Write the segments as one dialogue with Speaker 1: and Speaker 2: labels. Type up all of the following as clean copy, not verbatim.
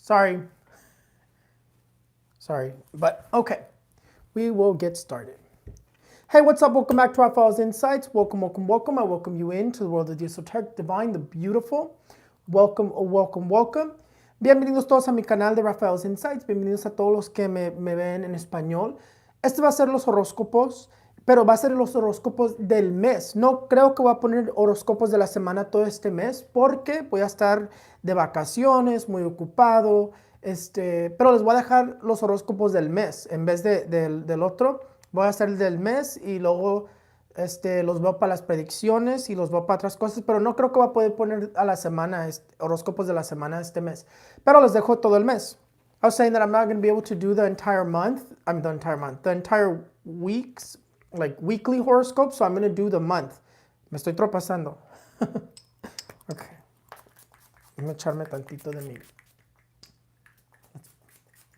Speaker 1: Sorry. But okay. We will get started. Hey, what's up? Welcome back to Raphaelsinsights. Welcome. I welcome you into the world of the esoteric, divine, the beautiful. Welcome. Bienvenidos todos a mi canal de Raphaelsinsights. Bienvenidos a todos los que me ven en español. Este va a ser los horóscopos, pero va a ser los horóscopos del mes. No creo que voy a poner horóscopos de la semana todo este mes porque voy a estar de vacaciones, muy ocupado. Pero les voy a dejar los horóscopos del mes en vez del otro. Voy a hacer el del mes y luego los veo para las predicciones y los veo para otras cosas, pero no creo que voy a poder poner a la semana horóscopos de la semana este mes. Pero les dejo todo el mes. I was saying that I'm not going to be able to do the entire weeks, like weekly horoscopes, so I'm going to do the month. Me estoy tropezando. Okay. Voy a echarme tantito de mi.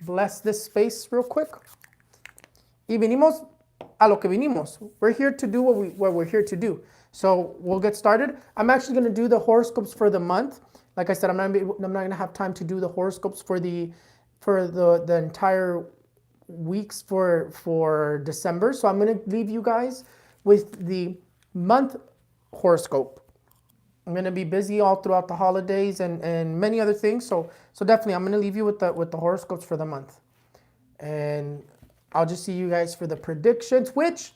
Speaker 1: Bless this space real quick. Y vinimos a lo que vinimos. We're here to do what we're here to do. So we'll get started. I'm actually going to do the horoscopes for the month. Like I said, I'm not going to have time to do the horoscopes for the entire weeks for December. So I'm going to leave you guys with the month horoscope. I'm going to be busy all throughout the holidays and many other things. So definitely I'm going to leave you with the horoscopes for the month. And I'll just see you guys for the predictions, which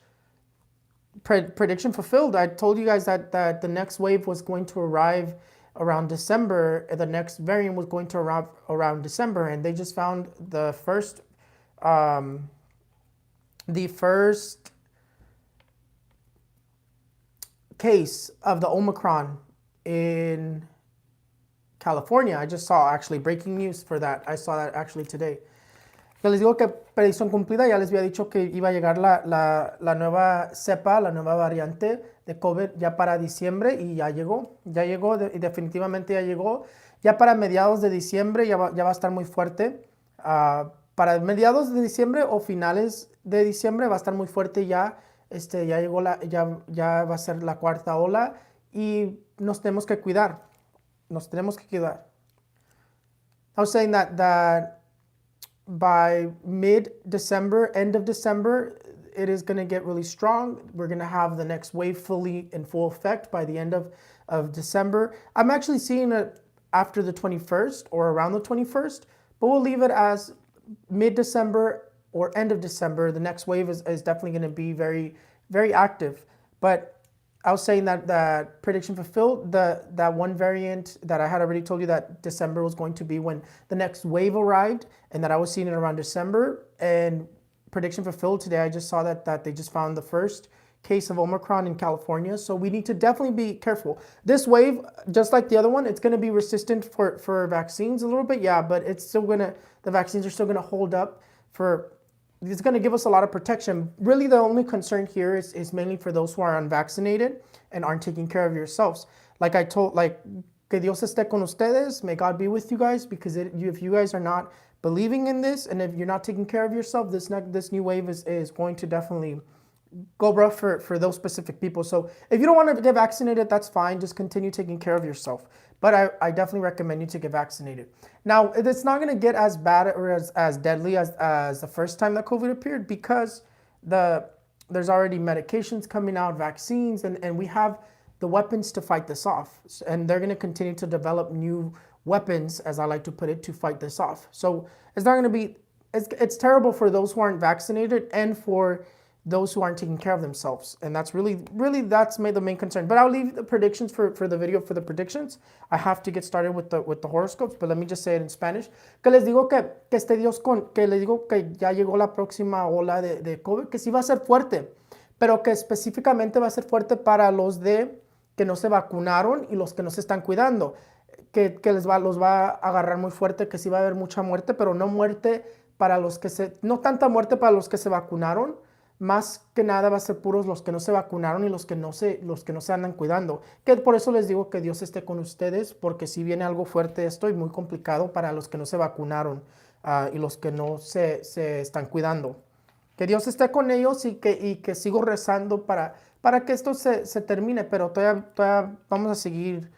Speaker 1: prediction fulfilled. I told you guys that the next wave was going to arrive around December. The next variant was going to arrive around December, and they just found the first case of the Omicron in California. I just saw actually breaking news for that. I saw that actually today. Ya les digo que predicción cumplida, ya les había dicho que iba a llegar la nueva cepa, la nueva variante de COVID ya para diciembre y ya llegó y definitivamente ya llegó. Ya para mediados de diciembre ya va a estar muy fuerte. Para mediados de diciembre o finales de diciembre va a estar muy fuerte ya. Ya llegó ya va a ser la cuarta ola y nos tenemos que cuidar. I was saying that by mid-December, end of December, it is going to get really strong. We're going to have the next wave fully in full effect by the end of December. I'm actually seeing it after the 21st or around the 21st, but we'll leave it as mid-December or end of December. The next wave is definitely going to be very, very active. But I was saying that prediction fulfilled, that one variant that I had already told you that December was going to be when the next wave arrived, and that I was seeing it around December, and prediction fulfilled today. I just saw that they just found the first case of Omicron in California, so we need to definitely be careful. This wave, just like the other one, it's going to be resistant for vaccines a little bit, yeah, but it's still the vaccines are still going to hold up it's going to give us a lot of protection. Really, the only concern here is mainly for those who are unvaccinated and aren't taking care of yourselves. Like que Dios esté con ustedes, may God be with you guys, because if you guys are not believing in this and if you're not taking care of yourself, this new wave is going to definitely go rough for those specific people. So if you don't want to get vaccinated, that's fine. Just continue taking care of yourself. But I definitely recommend you to get vaccinated. Now, it's not going to get as bad or as deadly as the first time that COVID appeared, because there's already medications coming out, vaccines, and we have the weapons to fight this off. And they're going to continue to develop new weapons, as I like to put it, to fight this off. So it's not going to be, it's terrible for those who aren't vaccinated and for those who aren't taking care of themselves. And that's really that's the main concern. But I'll leave the predictions for the video for the predictions. I have to get started with the horoscopes, but let me just say it in Spanish. Que les digo que les digo que ya llegó la próxima ola de COVID, que sí va a ser fuerte, pero que específicamente va a ser fuerte para los que no se vacunaron y los que no se están cuidando. Que los va a agarrar muy fuerte, que sí va a haber mucha muerte, pero no muerte para no tanta muerte para los que se vacunaron. Más que nada va a ser puros los que no se vacunaron y los que no se andan cuidando. Que por eso les digo que Dios esté con ustedes, porque si viene algo fuerte esto y muy complicado para los que no se vacunaron y los que no se están cuidando. Que Dios esté con ellos y que sigo rezando para que esto se termine, pero todavía vamos a seguir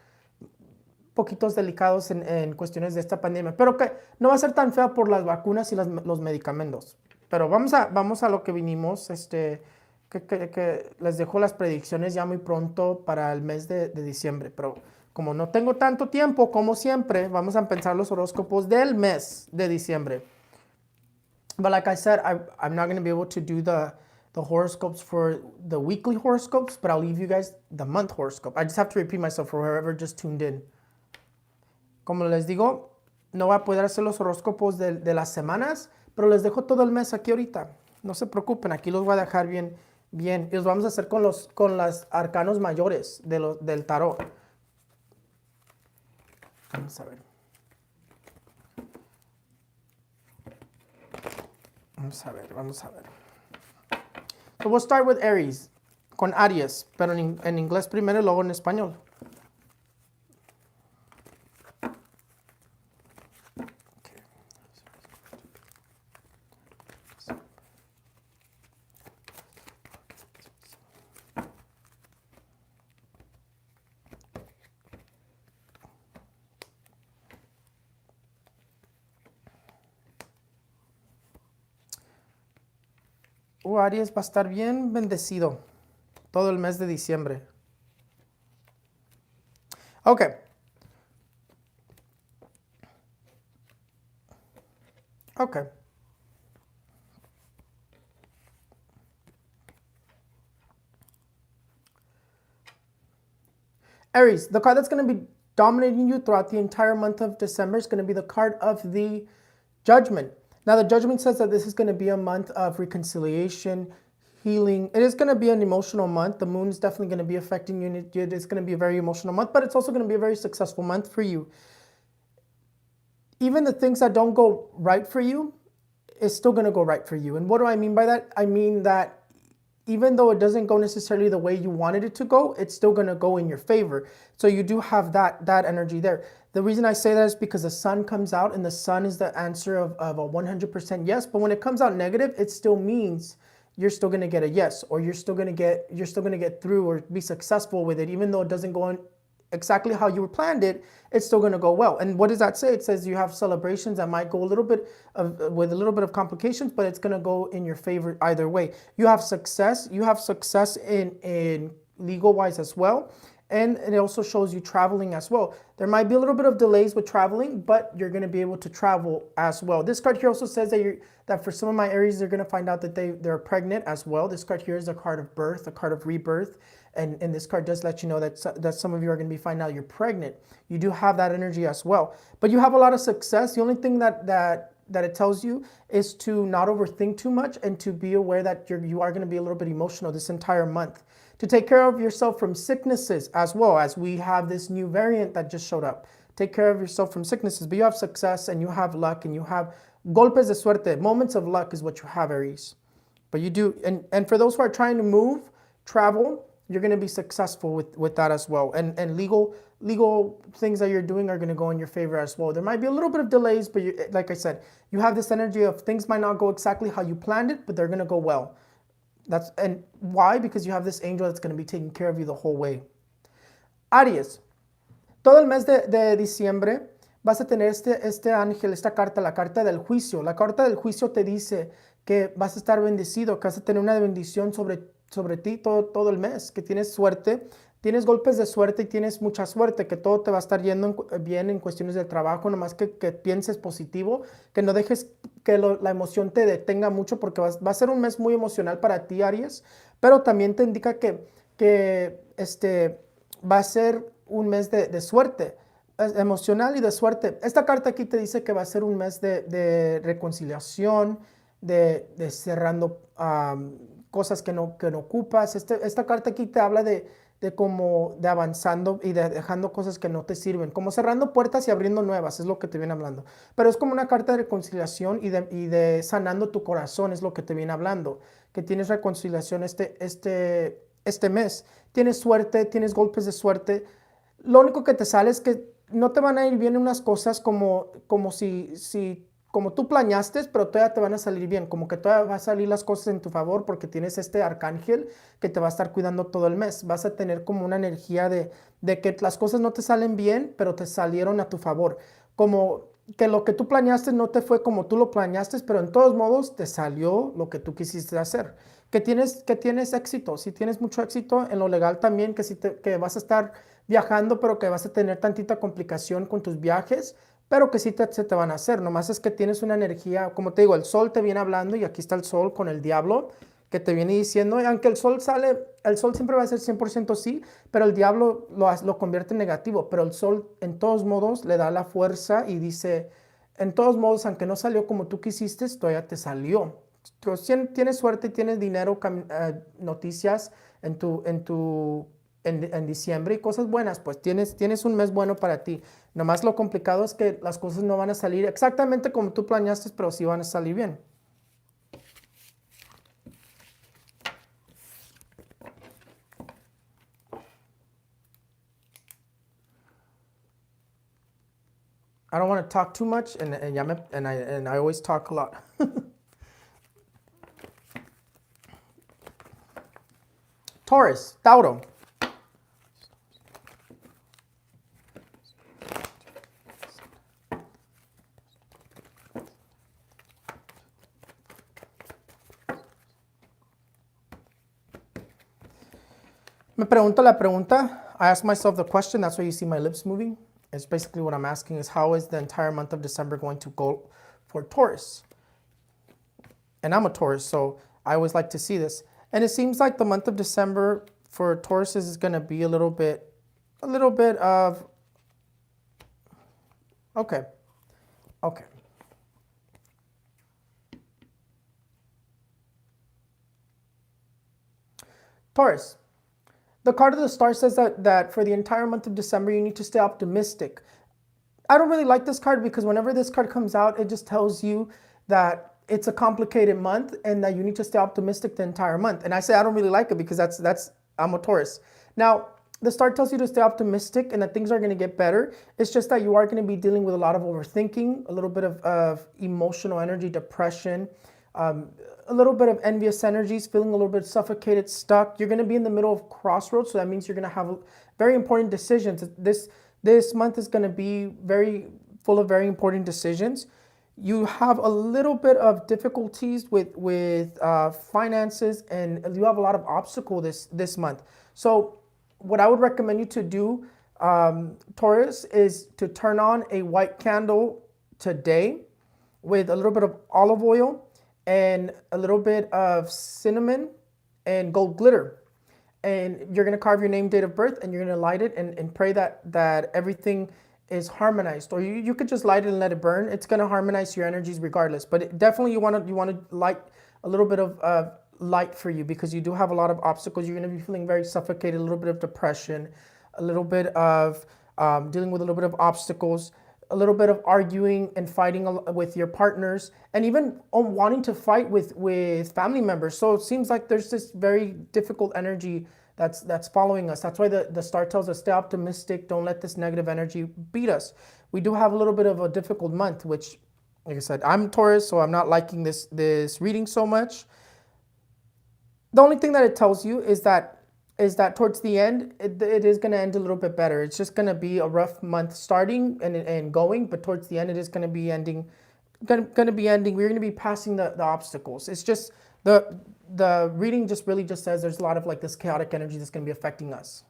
Speaker 1: poquitos delicados en cuestiones de esta pandemia, pero que no va a ser tan fea por las vacunas y los medicamentos. Pero vamos a lo que vinimos, que les dejo las predicciones ya muy pronto para el mes de diciembre, pero como no tengo tanto tiempo, como siempre, vamos a empezar los horóscopos del mes de diciembre. But like I said, I'm not going to be able to do the horoscopes for the weekly horoscopes, but I'll leave you guys the month horoscope. I just have to repeat myself for whoever just tuned in. Como les digo, no voy a poder hacer los horóscopos de las semanas, pero les dejo todo el mes aquí ahorita. No se preocupen, aquí los voy a dejar bien. Y los vamos a hacer con los arcanos mayores del tarot. Vamos a ver. Vamos a ver. So we'll start with Aries, con Aries, pero en inglés primero y luego en español. Aries va a estar bien bendecido todo el mes de diciembre. Ok. Aries, the card that's going to be dominating you throughout the entire month of December is going to be the card of the Judgment. Now, the Judgment says that this is going to be a month of reconciliation, healing. It is going to be an emotional month. The moon is definitely going to be affecting you. It's going to be a very emotional month, but it's also going to be a very successful month for you. Even the things that don't go right for you is still going to go right for you. And what do I mean by that? I mean that even though it doesn't go necessarily the way you wanted it to go, it's still going to go in your favor. So you do have that energy there. The reason I say that is because the sun comes out, and the sun is the answer of a 100% yes. But when it comes out negative, it still means you're still going to get a yes, or you're still going to get through or be successful with it. Even though it doesn't go in exactly how you planned it, it's still going to go well. And what does that say? It says you have celebrations that might go with a little bit of complications, but it's going to go in your favor either way. You have success. You have success in legal wise as well. And it also shows you traveling as well. There might be a little bit of delays with traveling, but you're going to be able to travel as well. This card here also says that for some of my Aries, they're going to find out that they're pregnant as well. This card here is a card of birth, a card of rebirth. And this card does let you know that some of you are going to be finding out you're pregnant. You do have that energy as well. But you have a lot of success. The only thing that it tells you is to not overthink too much, and to be aware that you are going to be a little bit emotional this entire month. To take care of yourself from sicknesses as well, as we have this new variant that just showed up. Take care of yourself from sicknesses. But you have success, and you have luck, and you have golpes de suerte. Moments of luck is what you have, Aries. But you do, and for those who are trying to travel, you're going to be successful with that as well. And legal things that you're doing are going to go in your favor as well. There might be a little bit of delays, but like I said, you have this energy of things might not go exactly how you planned it, but they're going to go well. And why? Because you have this angel that's going to be taking care of you the whole way. Aries, todo el mes de diciembre vas a tener este ángel, esta carta, la carta del juicio. La carta del juicio te dice que vas a estar bendecido, que vas a tener una bendición sobre ti todo el mes, que tienes suerte, tienes golpes de suerte y tienes mucha suerte, que todo te va a estar yendo bien en cuestiones de trabajo, nomás que pienses positivo, que no dejes que la emoción te detenga mucho, porque va a ser un mes muy emocional para ti, Aries, pero también te indica que va a ser un mes de suerte, emocional y de suerte. Esta carta aquí te dice que va a ser un mes de reconciliación, de cerrando cosas que no ocupas. Esta carta aquí te habla de avanzando y de dejando cosas que no te sirven, como cerrando puertas y abriendo nuevas, es lo que te viene hablando. Pero es como una carta de reconciliación y de sanando tu corazón, es lo que te viene hablando, que tienes reconciliación este mes. Tienes suerte, tienes golpes de suerte. Lo único que te sale es que no te van a ir bien unas cosas como si como tú planeaste, pero todavía te van a salir bien, como que todavía van a salir las cosas en tu favor porque tienes este arcángel que te va a estar cuidando todo el mes. Vas a tener como una energía de que las cosas no te salen bien, pero te salieron a tu favor. Como que lo que tú planeaste no te fue como tú lo planeaste, pero en todos modos te salió lo que tú quisiste hacer. Que tienes éxito, si tienes mucho éxito en lo legal también, que vas a estar viajando, pero que vas a tener tantita complicación con tus viajes, pero que sí se te van a hacer. Nomás es que tienes una energía, como te digo, el sol te viene hablando y aquí está el sol con el diablo que te viene diciendo, y aunque el sol siempre va a ser 100% sí, pero el diablo lo convierte en negativo, pero el sol en todos modos le da la fuerza y dice, en todos modos, aunque no salió como tú quisiste, todavía te salió. Entonces, tienes suerte, tienes dinero, noticias en diciembre y cosas buenas, pues tienes un mes bueno para ti. Nomás lo complicado es que las cosas no van a salir exactamente como tú planeaste, pero sí van a salir bien. I don't want to talk too much, and I always talk a lot. Taurus, Tauro. Me pregunto la pregunta. I ask myself the question. That's why you see my lips moving. It's basically what I'm asking is how is the entire month of December going to go for Taurus? And I'm a Taurus, so I always like to see this. And it seems like the month of December for Taurus is going to be a little bit of, okay. Taurus. The card of the star says that for the entire month of December, you need to stay optimistic. I don't really like this card because whenever this card comes out, it just tells you that it's a complicated month and that you need to stay optimistic the entire month. And I say I don't really like it because I'm a Taurus. Now, the star tells you to stay optimistic and that things are going to get better. It's just that you are going to be dealing with a lot of overthinking, a little bit of emotional energy, depression, a little bit of envious energies, feeling a little bit suffocated, stuck. You're going to be in the middle of crossroads, so that means you're going to have very important decisions. This month is going to be very full of very important decisions. You have a little bit of difficulties with finances, and you have a lot of obstacle this month. So what I would recommend you to do, Taurus, is to turn on a white candle today with a little bit of olive oil and a little bit of cinnamon and gold glitter. And you're going to carve your name, date of birth, and you're going to light it and pray that everything is harmonized. Or you could just light it and let it burn. It's going to harmonize your energies regardless. But definitely you want to light a little bit of light for you because you do have a lot of obstacles. You're going to be feeling very suffocated, a little bit of depression, a little bit of dealing with a little bit of obstacles, a little bit of arguing and fighting with your partners, and even wanting to fight with family members. So it seems like there's this very difficult energy that's following us. That's why the star tells us stay optimistic. Don't let this negative energy beat us. We do have a little bit of a difficult month, which, like I said, I'm Taurus, so I'm not liking this reading so much. The only thing that it tells you is that towards the end, it is going to end a little bit better. It's just going to be a rough month starting and going, but towards the end, it is going to be ending. We're going to be passing the obstacles. It's just the reading just really just says there's a lot of like this chaotic energy that's going to be affecting us.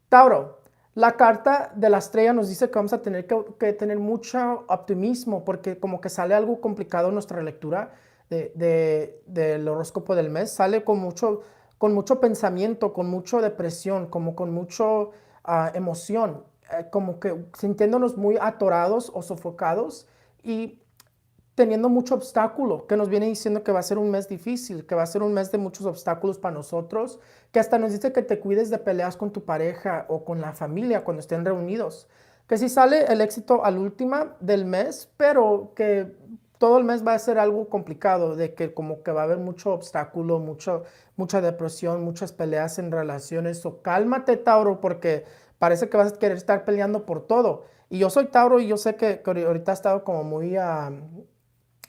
Speaker 1: Tauro, la carta de la estrella nos dice que vamos a tener que tener mucho optimismo porque como que sale algo complicado en nuestra lectura del horóscopo del mes. Sale con mucho pensamiento, con mucha depresión, como con mucha emoción, como que sintiéndonos muy atorados o sofocados y teniendo mucho obstáculo, que nos viene diciendo que va a ser un mes difícil, que va a ser un mes de muchos obstáculos para nosotros, que hasta nos dice que te cuides de peleas con tu pareja o con la familia cuando estén reunidos, que sí sale el éxito al último del mes, pero que todo el mes va a ser algo complicado, de que como que va a haber mucho obstáculo, mucha depresión, muchas peleas en relaciones. So, cálmate, Tauro, porque parece que vas a querer estar peleando por todo. Y yo soy Tauro y yo sé que ahorita ha estado como muy,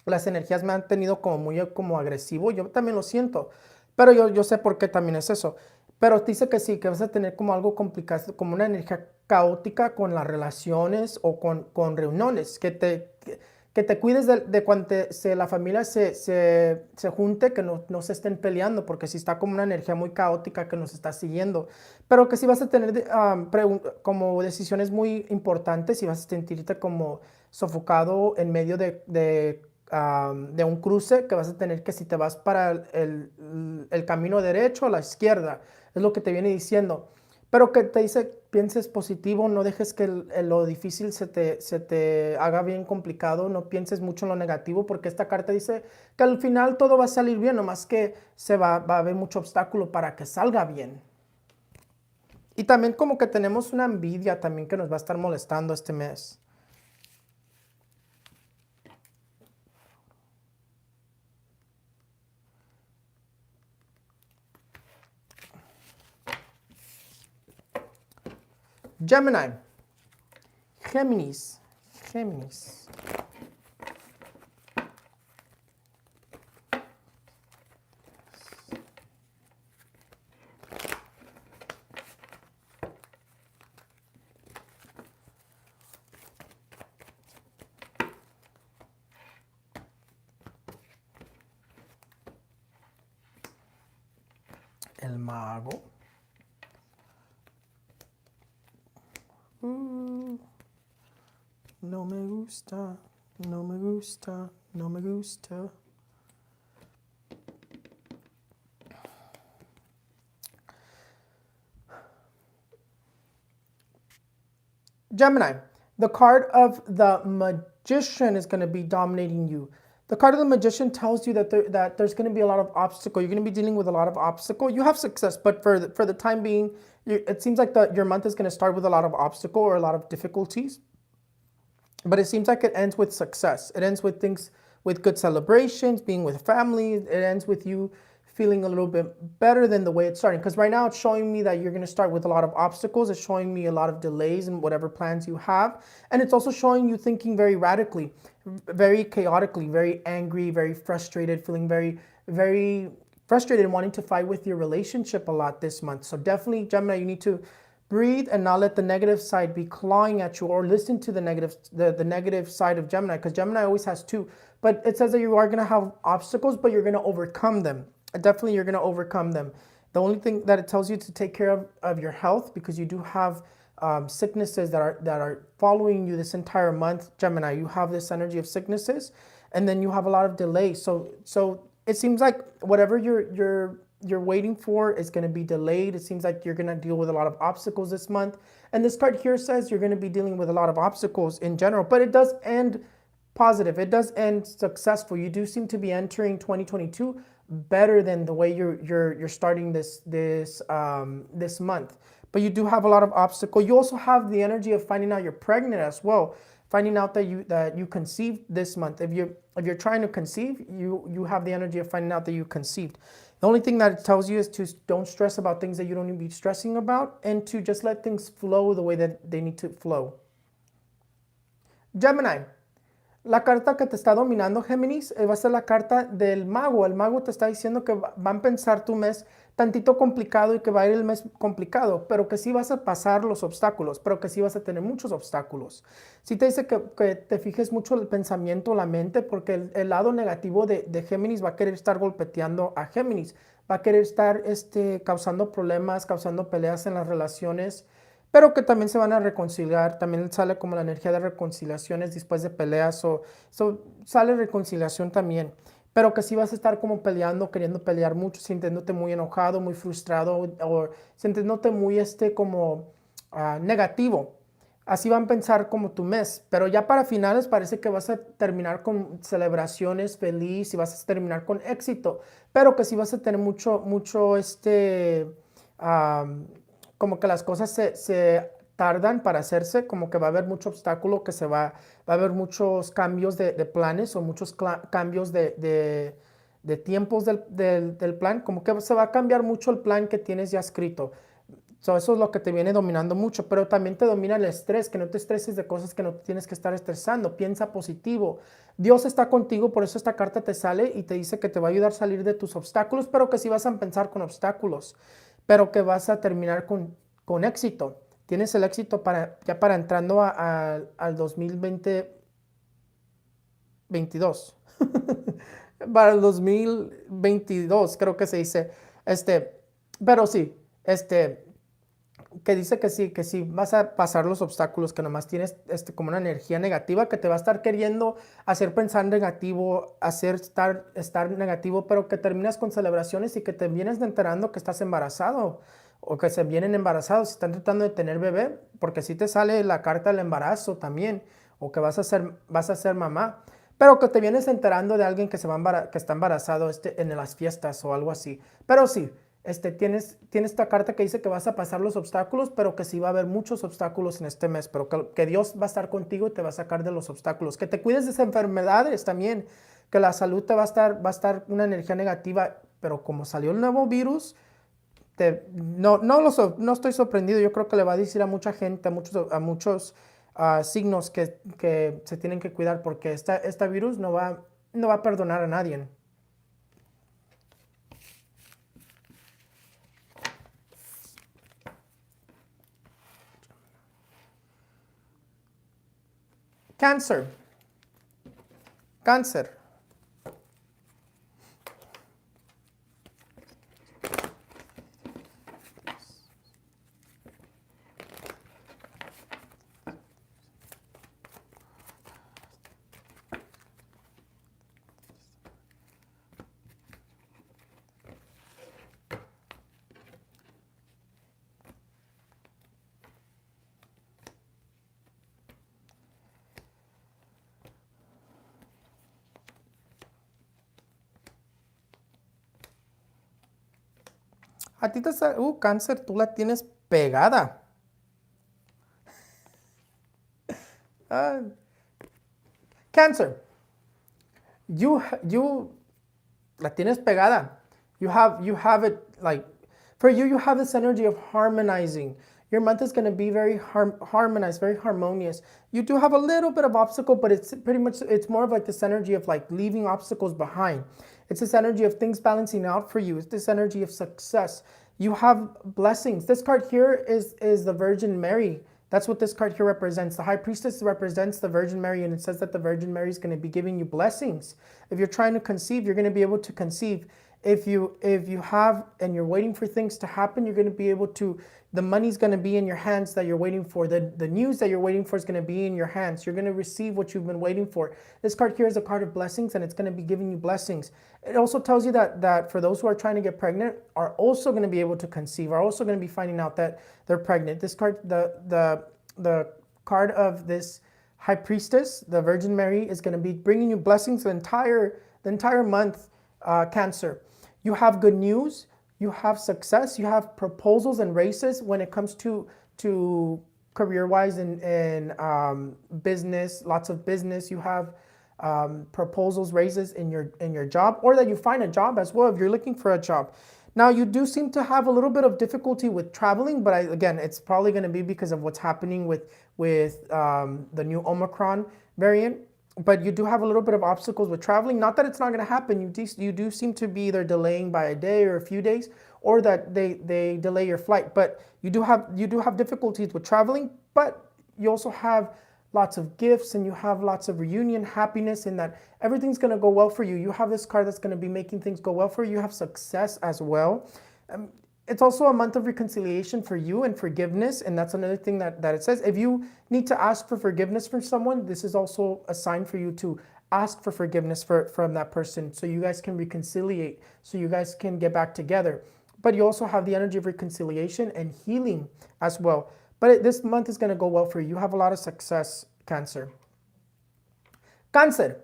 Speaker 1: las energías me han tenido como muy como agresivo, yo también lo siento, pero yo sé por qué también es eso. Pero te dice que sí, que vas a tener como algo complicado, como una energía caótica con las relaciones o con reuniones, que te cuides de cuando la familia se junte, que no se estén peleando, porque si está como una energía muy caótica que nos está siguiendo, pero que sí vas a tener como decisiones muy importantes y vas a sentirte como sofocado en medio de un cruce que vas a tener que si te vas para el camino derecho o la izquierda, es lo que te viene diciendo. Pero que te dice, pienses positivo, no dejes que lo difícil se te haga bien complicado, no pienses mucho en lo negativo, porque esta carta dice que al final todo va a salir bien, nomás que va a haber mucho obstáculo para que salga bien. Y también como que tenemos una envidia también que nos va a estar molestando este mes. Gemini. Géminis. Géminis. El mago. No me gusta, no me gusta, no me gusta. Gemini, the card of the Magician is going to be dominating you. The card of the Magician tells you that there's going to be a lot of obstacle. You're going to be dealing with a lot of obstacle. You have success, but for the time being, it seems like your month is going to start with a lot of obstacle or a lot of difficulties. But it seems like it ends with success. It ends with things, with good celebrations, being with family. It ends with you feeling a little bit better than the way it's starting. Because right now it's showing me that you're going to start with a lot of obstacles. It's showing me a lot of delays in whatever plans you have. And it's also showing you thinking very radically, very chaotically, very angry, very frustrated, feeling very, very frustrated and wanting to fight with your relationship a lot this month. So definitely, Gemini, you need to breathe and not let the negative side be clawing at you, or listen to the negative side of Gemini, because Gemini always has two. But it says that you are going to have obstacles, but you're going to overcome them. Definitely, you're going to overcome them. The only thing that it tells you to take care of your health, because you do have sicknesses that are following you this entire month, Gemini. You have this energy of sicknesses, and then you have a lot of delays. So it seems like whatever you're waiting for is going to be delayed. It seems like you're going to deal with a lot of obstacles this month. And this card here says you're going to be dealing with a lot of obstacles in general, but it does end positive. It does end successful. You do seem to be entering 2022 better than the way you're starting this month. But you do have a lot of obstacle. You also have the energy of finding out you're pregnant as well. Finding out that you conceived this month. If you're trying to conceive, you have the energy of finding out that you conceived. The only thing that it tells you is to don't stress about things that you don't need to be stressing about, and to just let things flow the way that they need to flow. Gemini, la carta que te está dominando, Géminis, va a ser la carta del mago. El mago te está diciendo que va a empezar tu mes tantito complicado y que va a ir el mes complicado, pero que sí vas a pasar los obstáculos, pero que sí vas a tener muchos obstáculos. Sí te dice que te fijes mucho el pensamiento, la mente, porque el lado negativo de Géminis va a querer estar golpeteando a Géminis, va a querer estar causando problemas, causando peleas en las relaciones, pero que también se van a reconciliar. También sale como la energía de reconciliaciones después de peleas, sale reconciliación también, pero que sí vas a estar como peleando, queriendo pelear mucho, sintiéndote muy enojado, muy frustrado, o sintiéndote muy como negativo. Así van a pensar como tu mes, pero ya para finales parece que vas a terminar con celebraciones, feliz, y vas a terminar con éxito, pero que sí vas a tener mucho como que las cosas se tardan para hacerse, como que va a haber mucho obstáculo, que va a haber muchos cambios de planes, o muchos cambios de tiempos del plan, como que se va a cambiar mucho el plan que tienes ya escrito. So, eso es lo que te viene dominando mucho, pero también te domina el estrés, que no te estreses de cosas que no tienes que estar estresando. Piensa positivo. Dios está contigo, por eso esta carta te sale y te dice que te va a ayudar a salir de tus obstáculos, pero que sí vas a pensar con obstáculos, pero que vas a terminar con éxito. Tienes el éxito ya para entrando al 2022. Para el 2022, creo que se dice. Pero sí, que dice que sí vas a pasar los obstáculos, que nomás tienes como una energía negativa que te va a estar queriendo hacer pensar negativo, hacer estar negativo, pero que terminas con celebraciones y que te vienes enterando que estás embarazado o que se vienen embarazados, si están tratando de tener bebé, porque si te sale la carta del embarazo también, o que vas a ser mamá, pero que te vienes enterando de alguien que está embarazado en las fiestas o algo así. Pero sí, tienes esta carta que dice que vas a pasar los obstáculos, pero que sí va a haber muchos obstáculos en este mes, pero que Dios va a estar contigo y te va a sacar de los obstáculos. Que te cuides de esas enfermedades también, que la salud te va a estar una energía negativa, pero como salió el nuevo virus, no estoy sorprendido. Yo creo que le va a decir a mucha gente, a muchos signos que se tienen que cuidar, porque este virus no va a perdonar a nadie. Cáncer. A ti te sale, cáncer, tú la tienes pegada. Cáncer, you la tienes pegada. You have it like, for you have this energy of harmonizing. Your month is going to be very harmonized, very harmonious. You do have a little bit of obstacle, but it's more of like this energy of like leaving obstacles behind. It's this energy of things balancing out for you. It's this energy of success. You have blessings. This card here is the Virgin Mary. That's what this card here represents. The High Priestess represents the Virgin Mary, and it says that the Virgin Mary is going to be giving you blessings. If you're trying to conceive, you're going to be able to conceive. If you have and you're waiting for things to happen, you're going to be able to, the money's going to be in your hands that you're waiting for. The news that you're waiting for is going to be in your hands. You're going to receive what you've been waiting for. This card here is a card of blessings, and it's going to be giving you blessings. It also tells you that for those who are trying to get pregnant are also going to be able to conceive, are also going to be finding out that they're pregnant. This card, the card of this High Priestess, the Virgin Mary, is going to be bringing you blessings the entire month, Cancer. You have good news, you have success, you have proposals and races when it comes to career-wise and business, lots of business. You have proposals, raises in your job, or that you find a job as well if you're looking for a job. Now, you do seem to have a little bit of difficulty with traveling, but again, it's probably going to be because of what's happening with the new Omicron variant. But you do have a little bit of obstacles with traveling. Not that it's not going to happen. You do seem to be either delaying by a day or a few days, or that they delay your flight. But you do have difficulties with traveling. But you also have lots of gifts, and you have lots of reunion, happiness, in that everything's going to go well for you. You have this card that's going to be making things go well for you. You have success as well. It's also a month of reconciliation for you and forgiveness, and that's another thing that it says. If you need to ask for forgiveness from someone, this is also a sign for you to ask for forgiveness from that person, so you guys can reconciliate, so you guys can get back together. But you also have the energy of reconciliation and healing as well. But this month is going to go well for you. You have a lot of success, Cancer. Cáncer,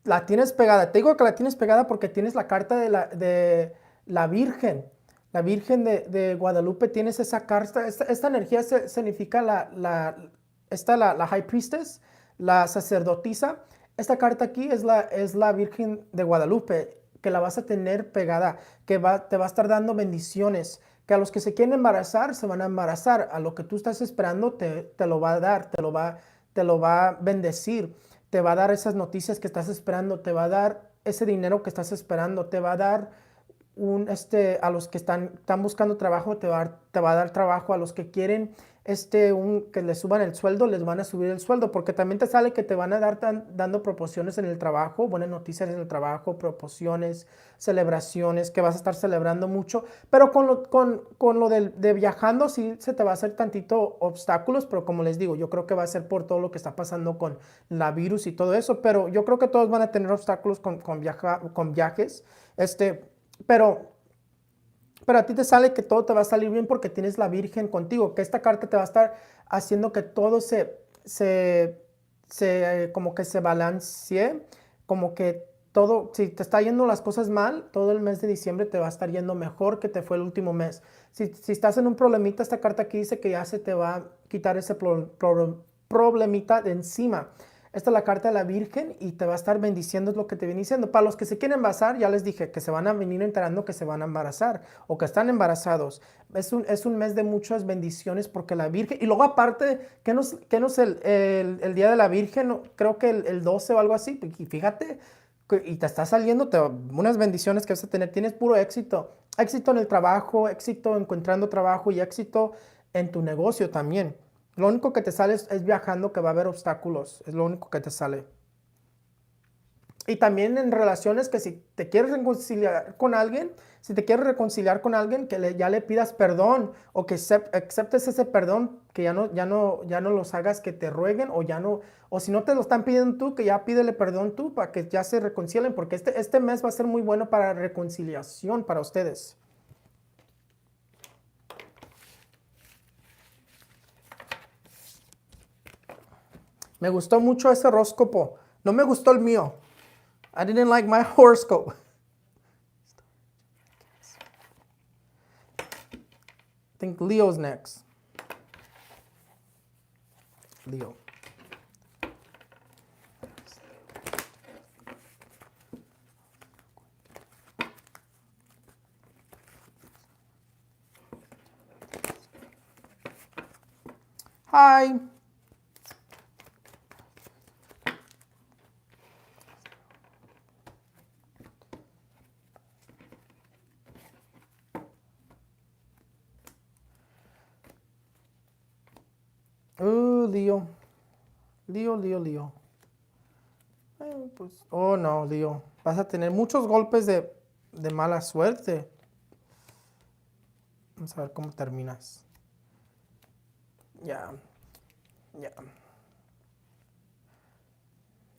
Speaker 1: la tienes pegada. Te digo que la tienes pegada porque tienes la carta de la Virgen. La Virgen de Guadalupe, tienes esa carta. Esta energía significa la High Priestess, la sacerdotisa. Esta carta aquí es la Virgen de Guadalupe, que la vas a tener pegada, que te va a estar dando bendiciones, que a los que se quieren embarazar se van a embarazar, a lo que tú estás esperando te lo va a dar, te lo va a bendecir, te va a dar esas noticias que estás esperando, te va a dar ese dinero que estás esperando, te va a dar a los que están buscando trabajo, te va a dar trabajo, a los que quieren que les suban el sueldo, les van a subir el sueldo, porque también te sale que te van a dar dando proporciones en el trabajo, buenas noticias en el trabajo, proporciones, celebraciones, que vas a estar celebrando mucho, pero con lo de viajando sí se te va a hacer tantito obstáculos, pero como les digo, yo creo que va a ser por todo lo que está pasando con la virus y todo eso, pero yo creo que todos van a tener obstáculos con viajes, pero a ti te sale que todo te va a salir bien porque tienes la Virgen contigo, que esta carta te va a estar haciendo que todo como que se balancee, como que todo, si te está yendo las cosas mal, todo el mes de diciembre te va a estar yendo mejor que te fue el último mes. Si estás en un problemita, esta carta aquí dice que ya se te va a quitar ese problemita de encima. Esta es la carta de la Virgen y te va a estar bendiciendo, es lo que te viene diciendo. Para los que se quieren embarazar, ya les dije que se van a venir enterando que se van a embarazar o que están embarazados. Es un mes de muchas bendiciones porque la Virgen, y luego aparte, ¿qué no es el Día de la Virgen? Creo que el 12 o algo así, y fíjate, y te está saliendo unas bendiciones que vas a tener, tienes puro éxito. Éxito en el trabajo, éxito encontrando trabajo y éxito en tu negocio también. Lo único que te sale es viajando, que va a haber obstáculos. Es lo único que te sale. Y también en relaciones que si te quieres reconciliar con alguien, que ya le pidas perdón o que aceptes ese perdón, que ya no los hagas que te rueguen o si no te lo están pidiendo tú, que ya pídele perdón tú para que ya se reconcilien, porque este mes va a ser muy bueno para reconciliación para ustedes. Me gustó mucho ese horóscopo. No me gustó el mío. I didn't like my horoscope. I think Leo's next. Leo. Hi. Leo. Leo. Pues, oh no, Leo. Vas a tener muchos golpes de mala suerte. Vamos a ver cómo terminas. Yeah.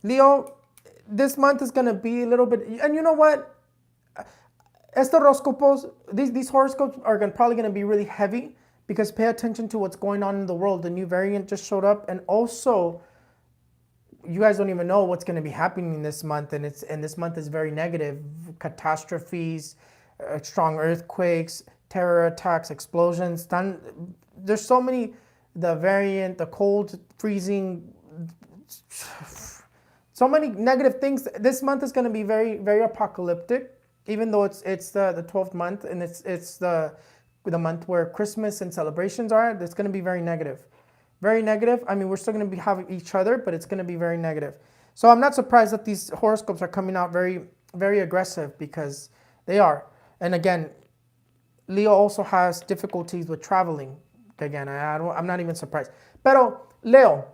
Speaker 1: Leo, this month is going to be a little bit, and you know what? Este Horóscopos, these horoscopes are probably going to be really heavy because pay attention to what's going on in the world. The new variant just showed up, and also you guys don't even know what's going to be happening this month, and this month is very negative. Catastrophes, strong earthquakes, terror attacks, explosions. There's so many, the variant, the cold, freezing, so many negative things. This month is going to be very, very apocalyptic, even though it's the 12th month and it's the month where Christmas and celebrations are. It's going to be very negative. Very negative. I mean, we're still going to be having each other, but it's going to be very negative. So I'm not surprised that these horoscopes are coming out very, very aggressive because they are. And again, Leo also has difficulties with traveling. Again, I'm not even surprised. Pero Leo,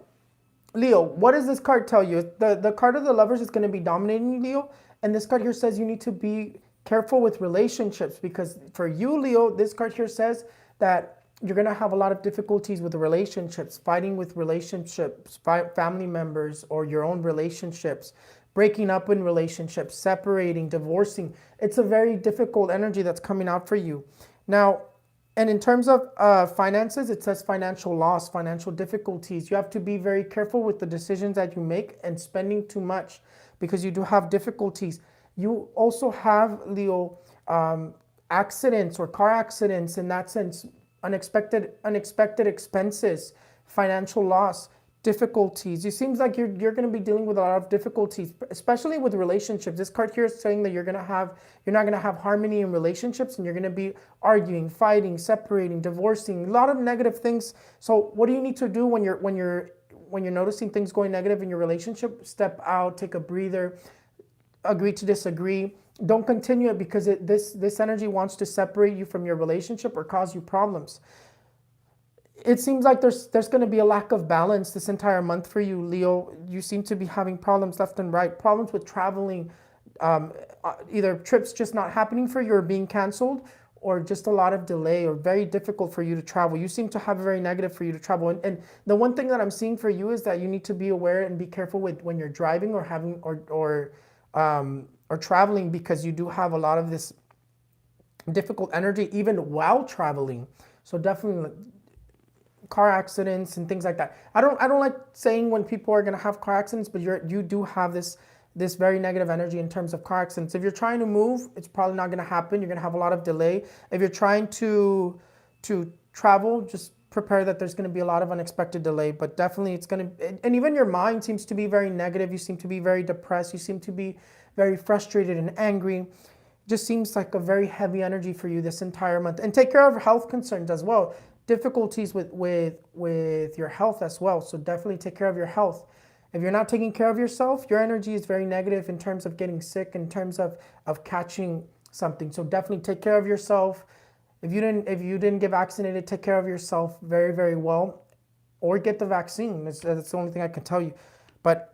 Speaker 1: what does this card tell you? The card of the Lovers is going to be dominating Leo. And this card here says you need to be careful with relationships because for you, Leo, this card here says that you're going to have a lot of difficulties with relationships, fighting with relationships, family members or your own relationships, breaking up in relationships, separating, divorcing. It's a very difficult energy that's coming out for you. Now, and in terms of finances, it says financial loss, financial difficulties. You have to be very careful with the decisions that you make and spending too much because you do have difficulties. You also have, Leo, accidents or car accidents in that sense, unexpected expenses, financial loss, difficulties. It seems like you're going to be dealing with a lot of difficulties, especially with relationships. This card here is saying that you're not going to have harmony in relationships, and you're going to be arguing, fighting, separating, divorcing, a lot of negative things. So what do you need to do when you're noticing things going negative in your relationship? Step out, take a breather, agree to disagree. Don't continue it, because this energy wants to separate you from your relationship or cause you problems. It seems like there's going to be a lack of balance this entire month for you, Leo. You seem to be having problems left and right, problems with traveling, either trips just not happening for you or being canceled, or just a lot of delay, or very difficult for you to travel. You seem to have a very negative for you to travel. And the one thing that I'm seeing for you is that you need to be aware and be careful with when you're driving or having or traveling, because you do have a lot of this difficult energy even while traveling. So definitely car accidents and things like that. I don't like saying when people are going to have car accidents, but you do have this very negative energy in terms of car accidents. If you're trying to move, it's probably not going to happen. You're going to have a lot of delay. If you're trying to travel, just prepare that there's going to be a lot of unexpected delay. But definitely it's going to, and even your mind seems to be very negative. You seem to be very depressed. You seem to be very frustrated and angry. Just seems like a very heavy energy for you this entire month. And take care of health concerns as well. Difficulties with your health as well. So definitely take care of your health. If you're not taking care of yourself, your energy is very negative in terms of getting sick, in terms of catching something. So definitely take care of yourself. If you didn't get vaccinated, take care of yourself very, very well, or get the vaccine. That's the only thing I can tell you. But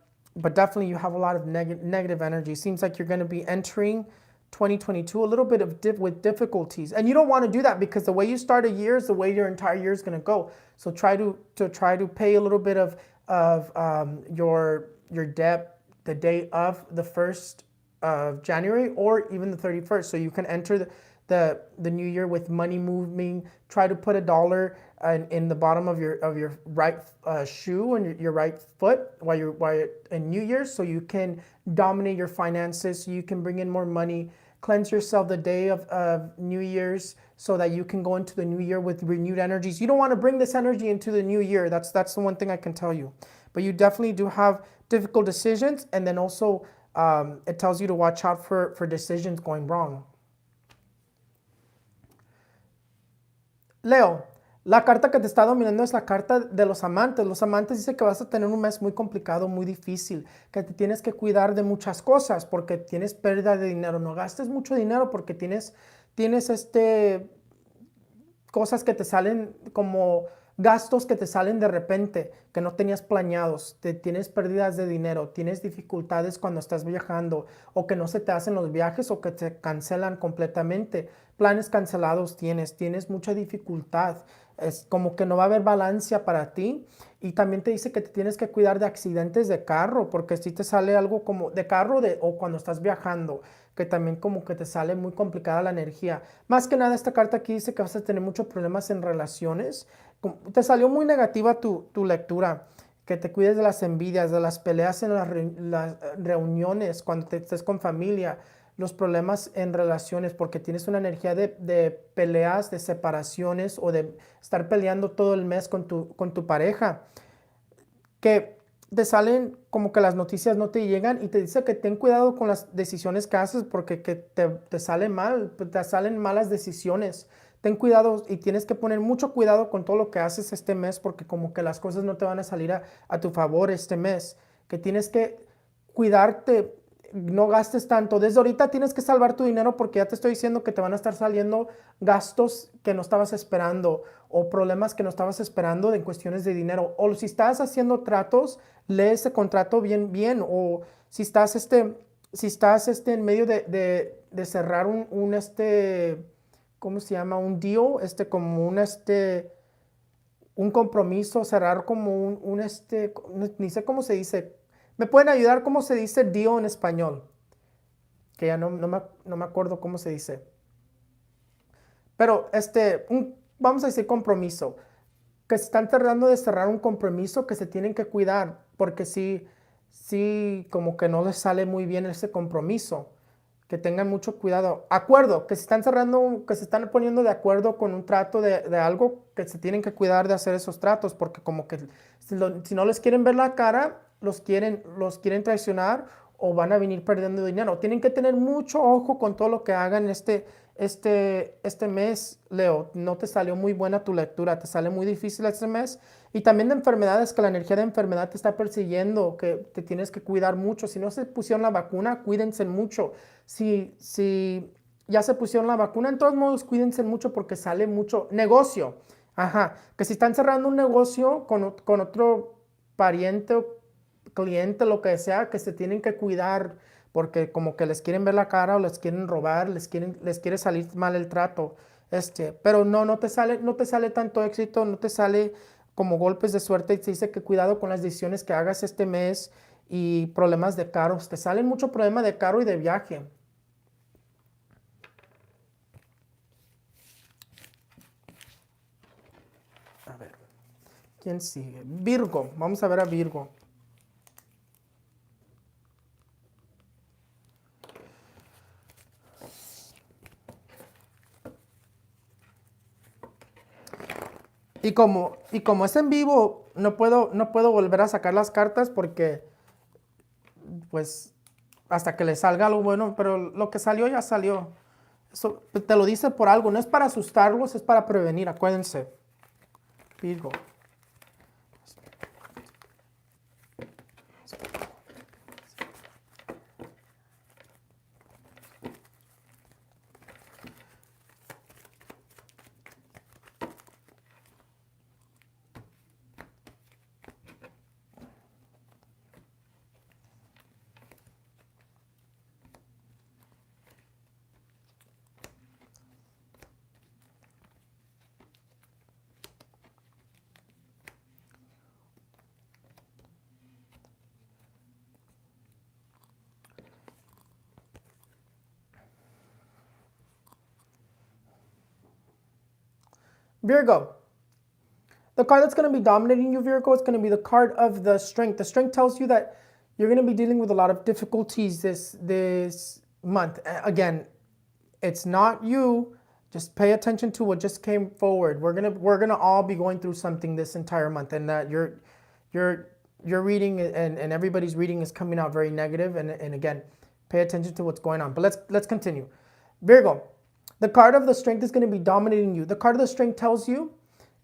Speaker 1: definitely you have a lot of negative energy. Seems like you're going to be entering 2022 a little bit with difficulties, and you don't want to do that, because the way you start a year is the way your entire year is going to go. So try to pay a little bit of your debt the day of the 1st of January, or even the 31st, so you can enter the new year with money moving. Try to put $1 in the bottom of your right shoe and your right foot while you're in New Year's, so you can dominate your finances, so you can bring in more money. Cleanse yourself the day of New Year's, so that you can go into the new year with renewed energies. You don't want to bring this energy into the new year. That's the one thing I can tell you. But you definitely do have difficult decisions, and then also it tells you to watch out for decisions going wrong. Leo, la carta que te está dominando es la carta de los amantes. Los amantes dice que vas a tener un mes muy complicado, muy difícil, que te tienes que cuidar de muchas cosas porque tienes pérdida de dinero. No gastes mucho dinero porque tienes cosas que te salen, como gastos que te salen de repente, que no tenías planeados. Tienes pérdidas de dinero, tienes dificultades cuando estás viajando, o que no se te hacen los viajes, o que te cancelan completamente. Planes cancelados tienes mucha dificultad. Es como que no va a haber balanza para ti. Y también te dice que te tienes que cuidar de accidentes de carro, porque si te sale algo como de carro o cuando estás viajando, que también como que te sale muy complicada la energía. Más que nada, esta carta aquí dice que vas a tener muchos problemas en relaciones. Te salió muy negativa tu lectura, que te cuides de las envidias, de las peleas en las reuniones, cuando te estés con familia, los problemas en relaciones, porque tienes una energía de peleas, de separaciones, o de estar peleando todo el mes con tu pareja, que te salen como que las noticias no te llegan, y te dice que ten cuidado con las decisiones que haces, porque que te sale mal, te salen malas decisiones. Ten cuidado, y tienes que poner mucho cuidado con todo lo que haces este mes, porque como que las cosas no te van a salir a tu favor este mes, que tienes que cuidarte, no gastes tanto. Desde ahorita tienes que salvar tu dinero, porque ya te estoy diciendo que te van a estar saliendo gastos que no estabas esperando, o problemas que no estabas esperando en cuestiones de dinero. O si estás haciendo tratos, lee ese contrato bien, o si estás en medio de cerrar un ¿cómo se llama? Un deal, como un compromiso, cerrar como ni sé cómo se dice. ¿Me pueden ayudar cómo se dice deal en español? Que ya no me acuerdo cómo se dice. Pero vamos a decir compromiso. Que se están tratando de cerrar un compromiso, que se tienen que cuidar, porque sí, como que no les sale muy bien ese compromiso. que tengan mucho cuidado. Acuerdo, que se están cerrando, que se están poniendo de acuerdo con un trato de algo, que se tienen que cuidar de hacer esos tratos, porque como que si no les quieren ver la cara, los quieren traicionar o van a venir perdiendo dinero. Tienen que tener mucho ojo con todo lo que hagan este mes, Leo. No te salió muy buena tu lectura, te sale muy difícil este mes. Y también de enfermedades, que la energía de enfermedad te está persiguiendo, que te tienes que cuidar mucho. Si no se pusieron la vacuna, cuídense mucho. Si ya se pusieron la vacuna, en todos modos, cuídense mucho porque sale mucho negocio. Ajá, que si están cerrando un negocio con otro pariente o cliente, lo que sea, que se tienen que cuidar porque como que les quieren ver la cara o les quieren robar, les quiere salir mal el trato. Pero no te sale tanto éxito, no te sale como golpes de suerte. Te dice que cuidado con las decisiones que hagas este mes y problemas de carros. Te salen mucho problema de carro y de viaje. A ver, ¿quién sigue? Virgo, vamos a ver a Virgo. Y como es en vivo, no puedo volver a sacar las cartas porque, pues, hasta que le salga algo bueno, pero lo que salió ya salió. Eso te lo dice por algo, no es para asustarlos, es para prevenir, acuérdense. Virgo. Virgo. The card that's going to be dominating you, Virgo, is going to be the card of the strength. The strength tells you that you're going to be dealing with a lot of difficulties this month. Again, it's not you. Just pay attention to what just came forward. We're gonna all be going through something this entire month, and that your reading and everybody's reading is coming out very negative. And again, pay attention to what's going on. But let's continue. Virgo, the card of the strength is going to be dominating you. The card of the strength tells you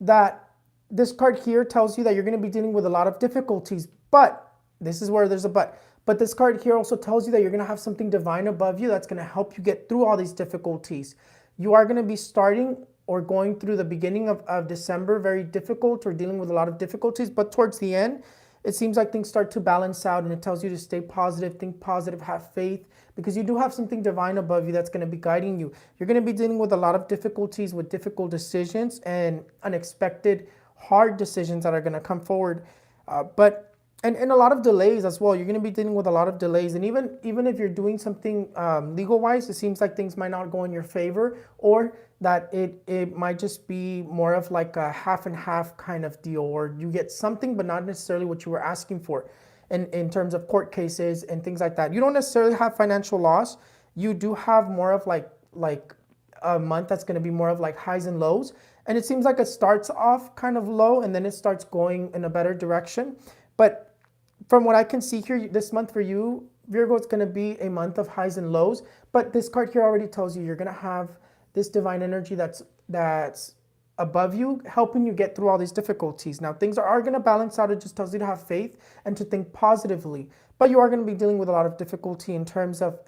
Speaker 1: that this card here tells you that you're going to be dealing with a lot of difficulties, but this is where there's a but. But this card here also tells you that you're going to have something divine above you that's going to help you get through all these difficulties. You are going to be starting or going through the beginning of December very difficult or dealing with a lot of difficulties, but towards the end, it seems like things start to balance out, and it tells you to stay positive, think positive, have faith, because you do have something divine above you that's going to be guiding you. You're going to be dealing with a lot of difficulties, with difficult decisions and unexpected hard decisions that are going to come forward, and a lot of delays as well. You're going to be dealing with a lot of delays, and even if you're doing something legal wise, it seems like things might not go in your favor, or that it might just be more of like a half and half kind of deal, or you get something but not necessarily what you were asking for in terms of court cases and things like that. You don't necessarily have financial loss. You do have more of like a month that's going to be more of like highs and lows. And it seems like it starts off kind of low and then it starts going in a better direction. But from what I can see here, this month for you, Virgo, it's going to be a month of highs and lows. But this card here already tells you you're going to have this divine energy that's above you, helping you get through all these difficulties. Now, things are going to balance out. It just tells you to have faith and to think positively. But you are going to be dealing with a lot of difficulty in terms of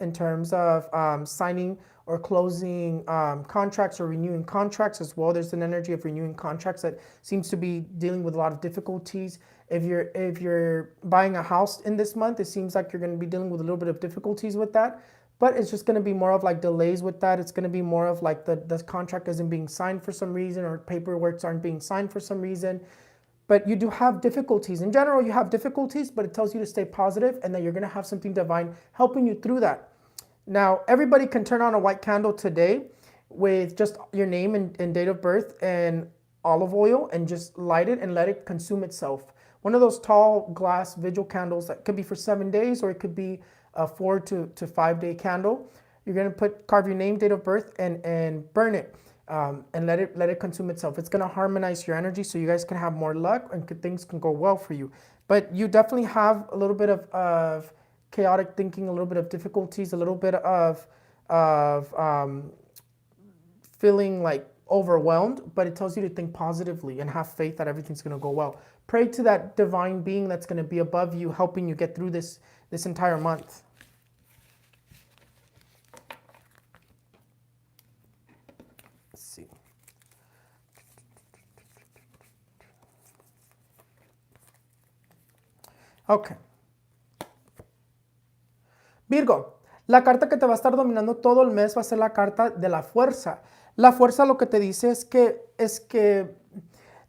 Speaker 1: signing or closing contracts or renewing contracts as well. There's an energy of renewing contracts that seems to be dealing with a lot of difficulties. If you're buying a house in this month, it seems like you're going to be dealing with a little bit of difficulties with that. But it's just going to be more of like delays with that. It's going to be more of like the contract isn't being signed for some reason, or paperwork aren't being signed for some reason. But you do have difficulties. In general, you have difficulties, but it tells you to stay positive and that you're going to have something divine helping you through that. Now, everybody can turn on a white candle today with just your name and date of birth and olive oil, and just light it and let it consume itself. One of those tall glass vigil candles that could be for 7 days, or it could be a 4 to 5 day candle. You're going to carve your name, date of birth, and burn it. And let it consume itself. It's going to harmonize your energy so you guys can have more luck and things can go well for you. But you definitely have a little bit of chaotic thinking, a little bit of difficulties, a little bit of feeling like overwhelmed, but it tells you to think positively and have faith that everything's going to go well. Pray to that divine being that's going to be above you, helping you get through this entire month. Let's see. Ok. Virgo, la carta que te va a estar dominando todo el mes va a ser la carta de la fuerza. La fuerza lo que te dice es que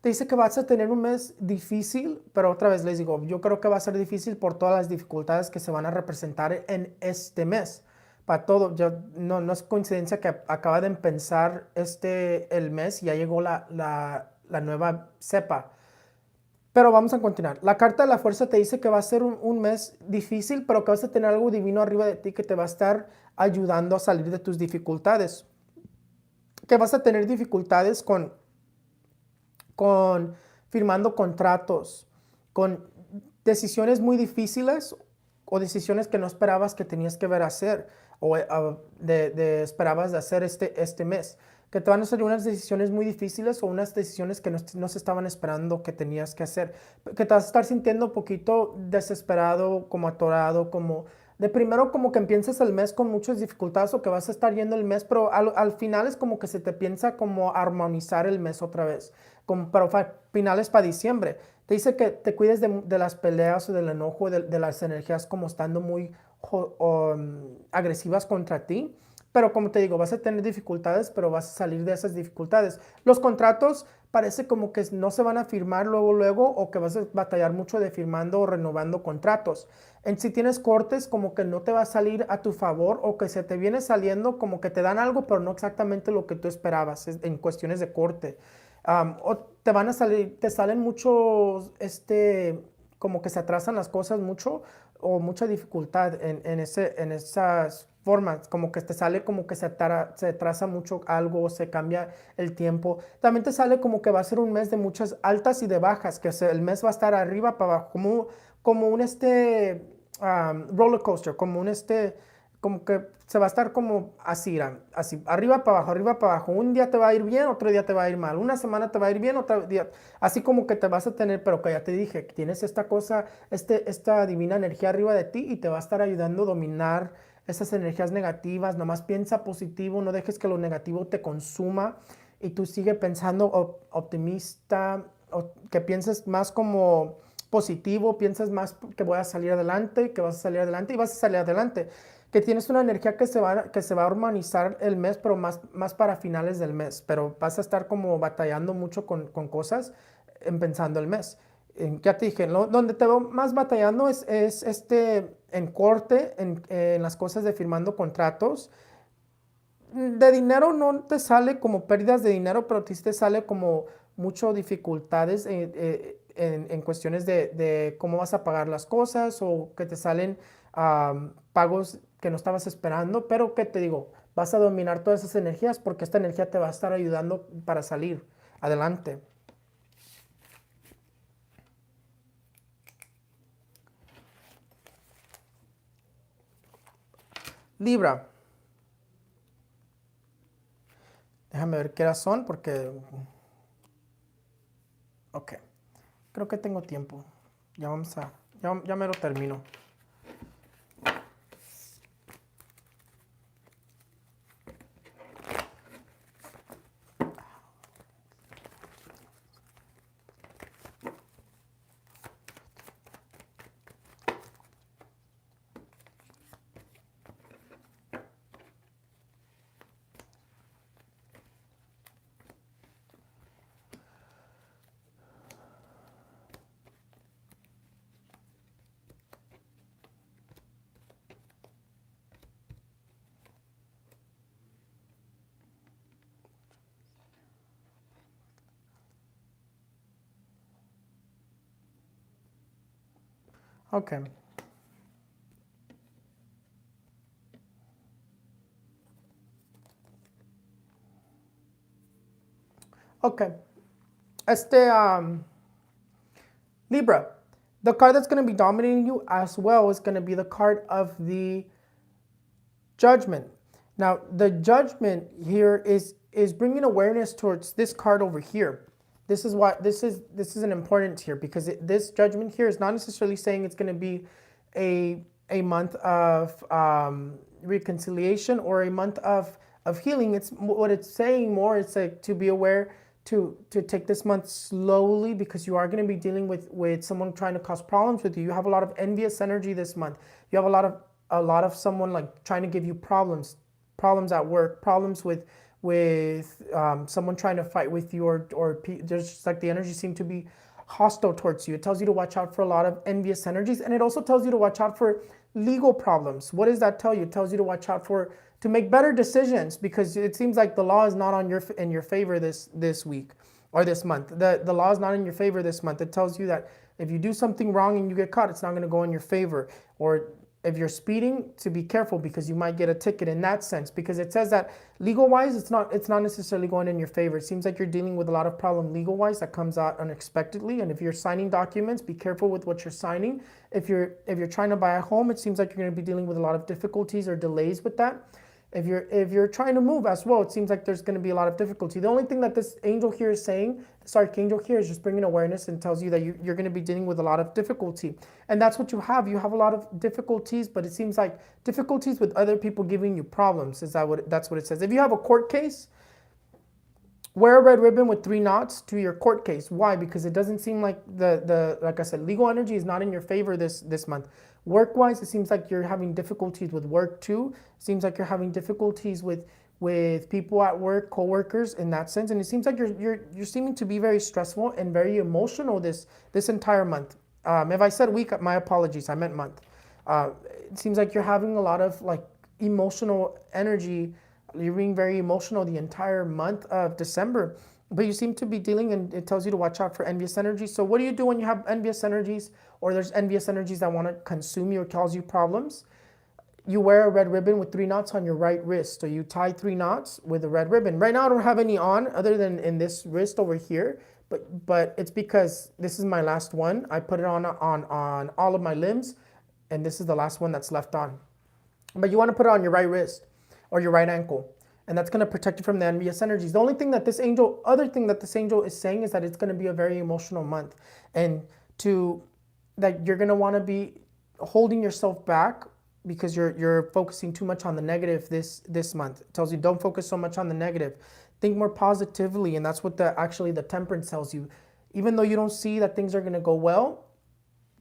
Speaker 1: te dice que vas a tener un mes difícil, pero otra vez les digo, yo creo que va a ser difícil por todas las dificultades que se van a representar en este mes. Para todo, no es coincidencia que acaba de empezar el mes y ya llegó la nueva cepa. Pero vamos a continuar. La carta de la fuerza te dice que va a ser un mes difícil, pero que vas a tener algo divino arriba de ti que te va a estar ayudando a salir de tus dificultades. Que vas a tener dificultades con firmando contratos, con decisiones muy difíciles o decisiones que no esperabas que tenías que ver hacer o esperabas de hacer este mes. Que te van a salir unas decisiones muy difíciles o unas decisiones que no se estaban esperando que tenías que hacer. Que te vas a estar sintiendo un poquito desesperado, como atorado, como de primero como que empiezas el mes con muchas dificultades o que vas a estar yendo el mes, pero al final es como que se te piensa como armonizar el mes otra vez. Pero finales para diciembre. Te dice que te cuides de las peleas o del enojo, de las energías como estando muy agresivas contra ti. Pero como te digo, vas a tener dificultades, pero vas a salir de esas dificultades. Los contratos parece como que no se van a firmar luego o que vas a batallar mucho de firmando o renovando contratos. Si tienes cortes, como que no te va a salir a tu favor o que se te viene saliendo como que te dan algo, pero no exactamente lo que tú esperabas en cuestiones de corte. O te van a salir, te salen muchos, como que se atrasan las cosas mucho o mucha dificultad en esas formas, como que te sale como que se atrasa mucho algo, se cambia el tiempo. También te sale como que va a ser un mes de muchas altas y de bajas, que el mes va a estar arriba para abajo, como un roller coaster, como que se va a estar como así, arriba para abajo. Un día te va a ir bien, otro día te va a ir mal. Una semana te va a ir bien, otro día, así como que te vas a tener, pero que ya te dije, tienes esta cosa, esta divina energía arriba de ti y te va a estar ayudando a dominar esas energías negativas. Nomás piensa positivo, no dejes que lo negativo te consuma y tú sigue pensando optimista, que pienses más como positivo, piensas más que voy a salir adelante, que vas a salir adelante y vas a salir adelante. Que tienes una energía que se va a armonizar el mes, pero más para finales del mes, pero vas a estar como batallando mucho con cosas empezando el mes. Ya te dije, donde te veo más batallando es en corte, en las cosas de firmando contratos. De dinero no te sale como pérdidas de dinero, pero sí te sale como mucho dificultades en cuestiones de cómo vas a pagar las cosas o que te salen pagos que no estabas esperando, pero que te digo, vas a dominar todas esas energías porque esta energía te va a estar ayudando para salir adelante. Libra. Déjame ver qué horas son porque... Ok. Creo que tengo tiempo. Ya me lo termino. Ok. Okay. Libra, the card that's going to be dominating you as well is going to be the card of the Judgment. Now, the Judgment here is bringing awareness towards this card over here. This is what this is an important here because this Judgment here is not necessarily saying it's going to be a month of reconciliation or a month of healing. It's what it's saying more. It's like to be aware to take this month slowly because you are going to be dealing with someone trying to cause problems with you. You have a lot of envious energy this month. You have a lot of someone like trying to give you problems at work, problems with someone trying to fight with you, or there's just like the energy seem to be hostile towards you. It tells you to watch out for a lot of envious energies, and it also tells you to watch out for legal problems. What does that tell you? It tells you to watch out to make better decisions because it seems like the law is not in your favor this week or this month. The law is not in your favor this month. It tells you that if you do something wrong and you get caught, it's not going to go in your favor. Or if you're speeding, to be careful because you might get a ticket in that sense, because it says that legal-wise, it's not necessarily going in your favor. It seems like you're dealing with a lot of problem legal-wise that comes out unexpectedly. And if you're signing documents, be careful with what you're signing. If you're trying to buy a home, it seems like you're going to be dealing with a lot of difficulties or delays with that. If you're trying to move as well, it seems like there's going to be a lot of difficulty. The only thing that this angel here is saying, this archangel here, is just bringing awareness and tells you that you're going to be dealing with a lot of difficulty. And that's what you have. You have a lot of difficulties, but it seems like difficulties with other people giving you problems. That's what it says. If you have a court case, wear a red ribbon with 3 knots to your court case. Why? Because it doesn't seem like like I said, legal energy is not in your favor this month. Work-wise, it seems like you're having difficulties with work too. It seems like you're having difficulties with people at work, co-workers in that sense. And it seems like you're seeming to be very stressful and very emotional this entire month. If I said week, my apologies, I meant month. It seems like you're having a lot of like emotional energy. You're being very emotional the entire month of December. But you seem to be dealing, and it tells you to watch out for envious energies. So what do you do when you have envious energies, or there's envious energies that want to consume you or cause you problems? You wear a red ribbon with 3 knots on your right wrist. So you tie 3 knots with a red ribbon. Right now I don't have any on other than in this wrist over here, but it's because this is my last one. I put it on all of my limbs, and this is the last one that's left on. But you want to put it on your right wrist or your right ankle. And that's going to protect you from the envious energies. The only thing that this angel is saying is that it's going to be a very emotional month, and that you're going to want to be holding yourself back because you're focusing too much on the negative this month. It tells you don't focus so much on the negative. Think more positively, and that's what the temperance tells you. Even though you don't see that things are going to go well,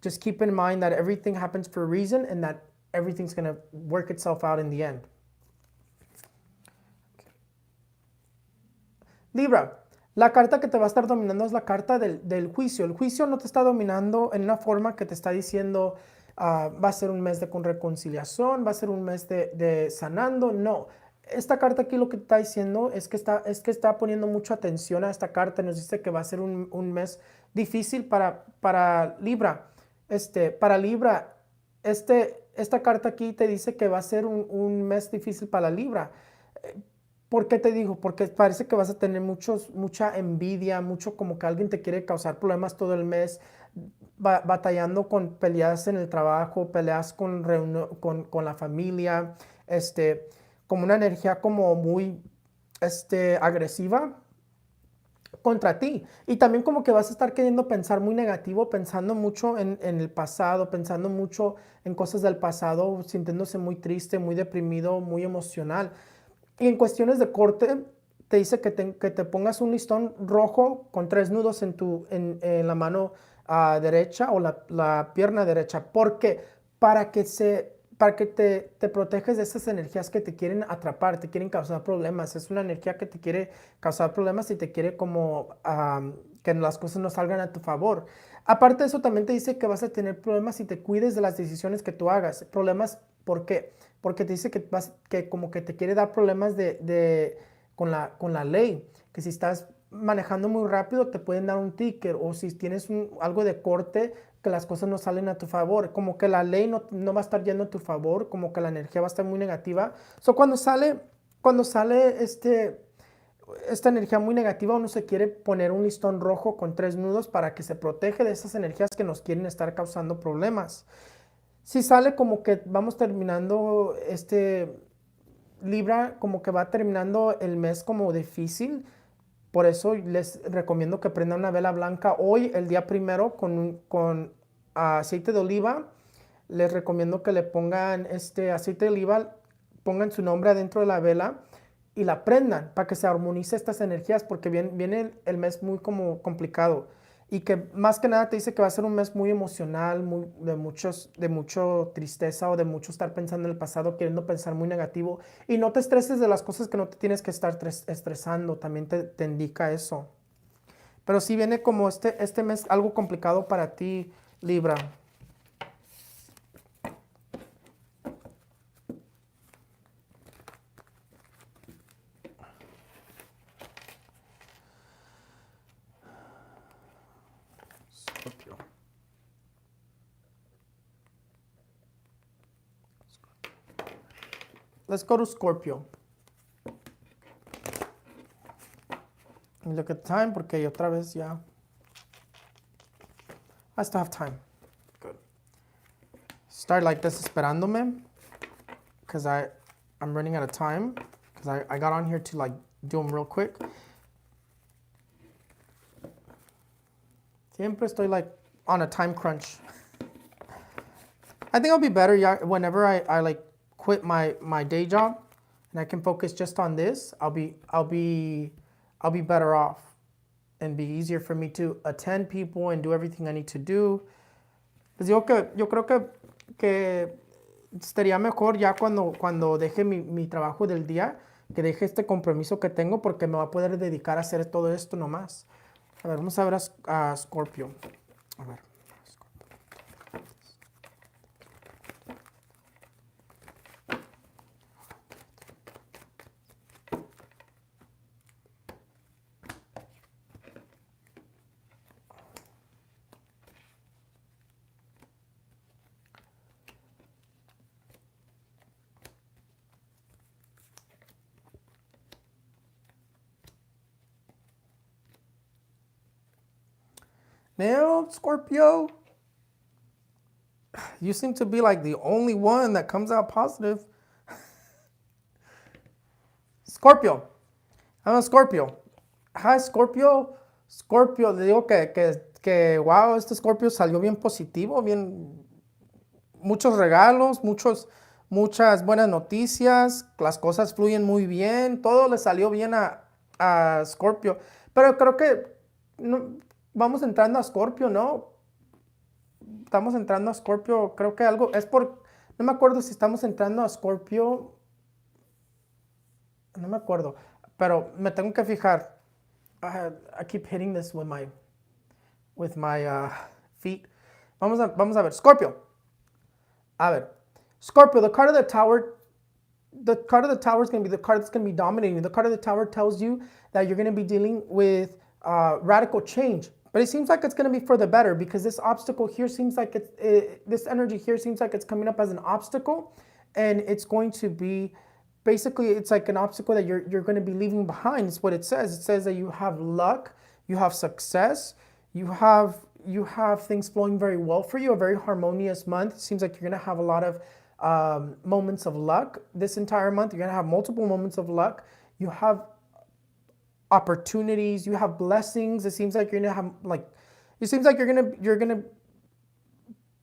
Speaker 1: just keep in mind that everything happens for a reason and that everything's going to work itself out in the end. Libra, la carta que te va a estar dominando es la carta del juicio. El juicio no te está dominando en una forma que te está diciendo va a ser un mes de reconciliación, va a ser un mes de sanando. No, esta carta aquí lo que te está diciendo es que está poniendo mucha atención a esta carta. Nos dice que va a ser un mes difícil para Libra. Para Libra, esta carta aquí te dice que va a ser un mes difícil para Libra. ¿Por qué te digo? Porque parece que vas a tener mucha envidia, mucho como que alguien te quiere causar problemas todo el mes, batallando con peleas en el trabajo, peleas con la familia, como una energía como muy agresiva contra ti. Y también como que vas a estar queriendo pensar muy negativo, pensando mucho en el pasado, pensando mucho en cosas del pasado, sintiéndose muy triste, muy deprimido, muy emocional. Y en cuestiones de corte, te dice que te pongas un listón rojo con 3 nudos en la mano derecha o la pierna derecha. ¿Por qué? Para que te proteges de esas energías que te quieren atrapar, te quieren causar problemas. Es una energía que te quiere causar problemas y te quiere como que las cosas no salgan a tu favor. Aparte de eso, también te dice que vas a tener problemas si te cuides de las decisiones que tú hagas. Problemas, ¿por qué? Porque te dice que como que te quiere dar problemas con la ley, que si estás manejando muy rápido te pueden dar un ticket, o si tienes algo de corte, que las cosas no salen a tu favor, como que la ley no va a estar yendo a tu favor, como que la energía va a estar muy negativa. Cuando sale esta energía muy negativa, uno se quiere poner un listón rojo con 3 nudos para que se protege de esas energías que nos quieren estar causando problemas. Si sale como que vamos terminando Libra, como que va terminando el mes como difícil. Por eso les recomiendo que prendan una vela blanca hoy, el día primero, con aceite de oliva. Les recomiendo que le pongan aceite de oliva, pongan su nombre adentro de la vela y la prendan para que se armonice estas energías, porque viene el mes muy como complicado. Y que más que nada te dice que va a ser un mes muy emocional, de mucho tristeza o de mucho estar pensando en el pasado, queriendo pensar muy negativo. Y no te estreses de las cosas que no te tienes que estar estresando, también te indica eso. Pero sí viene como este mes algo complicado para ti, Libra. Scorpio. Let's go to Scorpio. Look at the time, porque otra vez ya. I still have time. Good. Start like desesperándome, because I'm running out of time, because I got on here to like do them real quick. Siempre estoy like on a time crunch. I think I'll be better whenever I like quit my day job and I can focus just on this. I'll be better off and be easier for me to attend people and do everything I need to do. Pues yo creo que estaría mejor ya cuando deje mi trabajo del día, que deje este compromiso que tengo, porque me va a poder dedicar a hacer todo esto nomás. A ver, vamos a ver a Scorpio. A ver. Now, Scorpio, you seem to be like the only one that comes out positive. Scorpio. I'm a Scorpio. Hi, Scorpio. Scorpio, le digo que wow, este Scorpio salió bien positivo, muchos regalos, muchas buenas noticias, las cosas fluyen muy bien, todo le salió bien a Scorpio. Pero creo que vamos entrando a Scorpio, ¿no? Estamos entrando a Scorpio, creo que algo es no me acuerdo si estamos entrando a Scorpio, no me acuerdo, pero me tengo que fijar. I keep hitting this with my feet. Vamos a ver, Scorpio. A ver, Scorpio, the card of the tower is going to be the card that's going to be dominating. The card of the tower tells you that you're going to be dealing with radical change. But it seems like it's going to be for the better, because this obstacle here seems like this energy here seems like it's coming up as an obstacle, and it's going to be basically, it's like an obstacle that you're going to be leaving behind. It's what it says. It says that you have luck, you have success, you have things flowing very well for you, a very harmonious month. It seems like you're going to have a lot of moments of luck this entire month. You're going to have multiple moments of luck. You have opportunities, you have blessings. It seems like you're going to have you're going to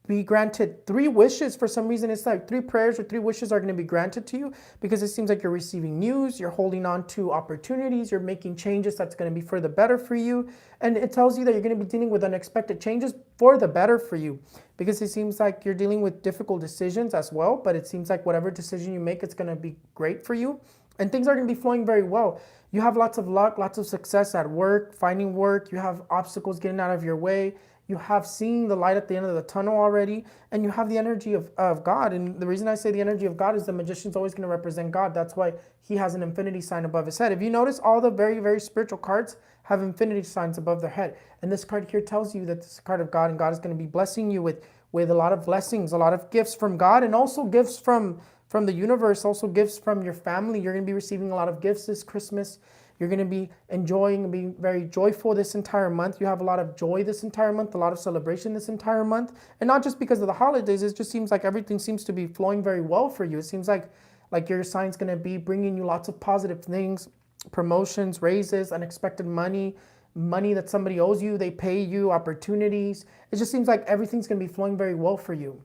Speaker 1: be granted 3 wishes. For some reason, it's like 3 prayers or 3 wishes are going to be granted to you, because it seems like you're receiving news, you're holding on to opportunities, you're making changes that's going to be for the better for you. And it tells you that you're going to be dealing with unexpected changes for the better for you, because it seems like you're dealing with difficult decisions as well, but it seems like whatever decision you make, it's going to be great for you. And things are going to be flowing very well. You have lots of luck, lots of success at work, finding work. You have obstacles getting out of your way. You have seen the light at the end of the tunnel already, and you have the energy of God. And the reason I say the energy of God is the magician's always going to represent God. That's why he has an infinity sign above his head. If you notice, all the very, very spiritual cards have infinity signs above their head. And this card here tells you that this is a card of God, and God is going to be blessing you with a lot of blessings, a lot of gifts from God, and also gifts from the universe, also gifts from your family. You're going to be receiving a lot of gifts this Christmas. You're going to be enjoying and being very joyful this entire month. You have a lot of joy this entire month, a lot of celebration this entire month. And not just because of the holidays, it just seems like everything seems to be flowing very well for you. It seems like your sign's going to be bringing you lots of positive things, promotions, raises, unexpected money that somebody owes you, they pay you, opportunities. It just seems like everything's going to be flowing very well for you.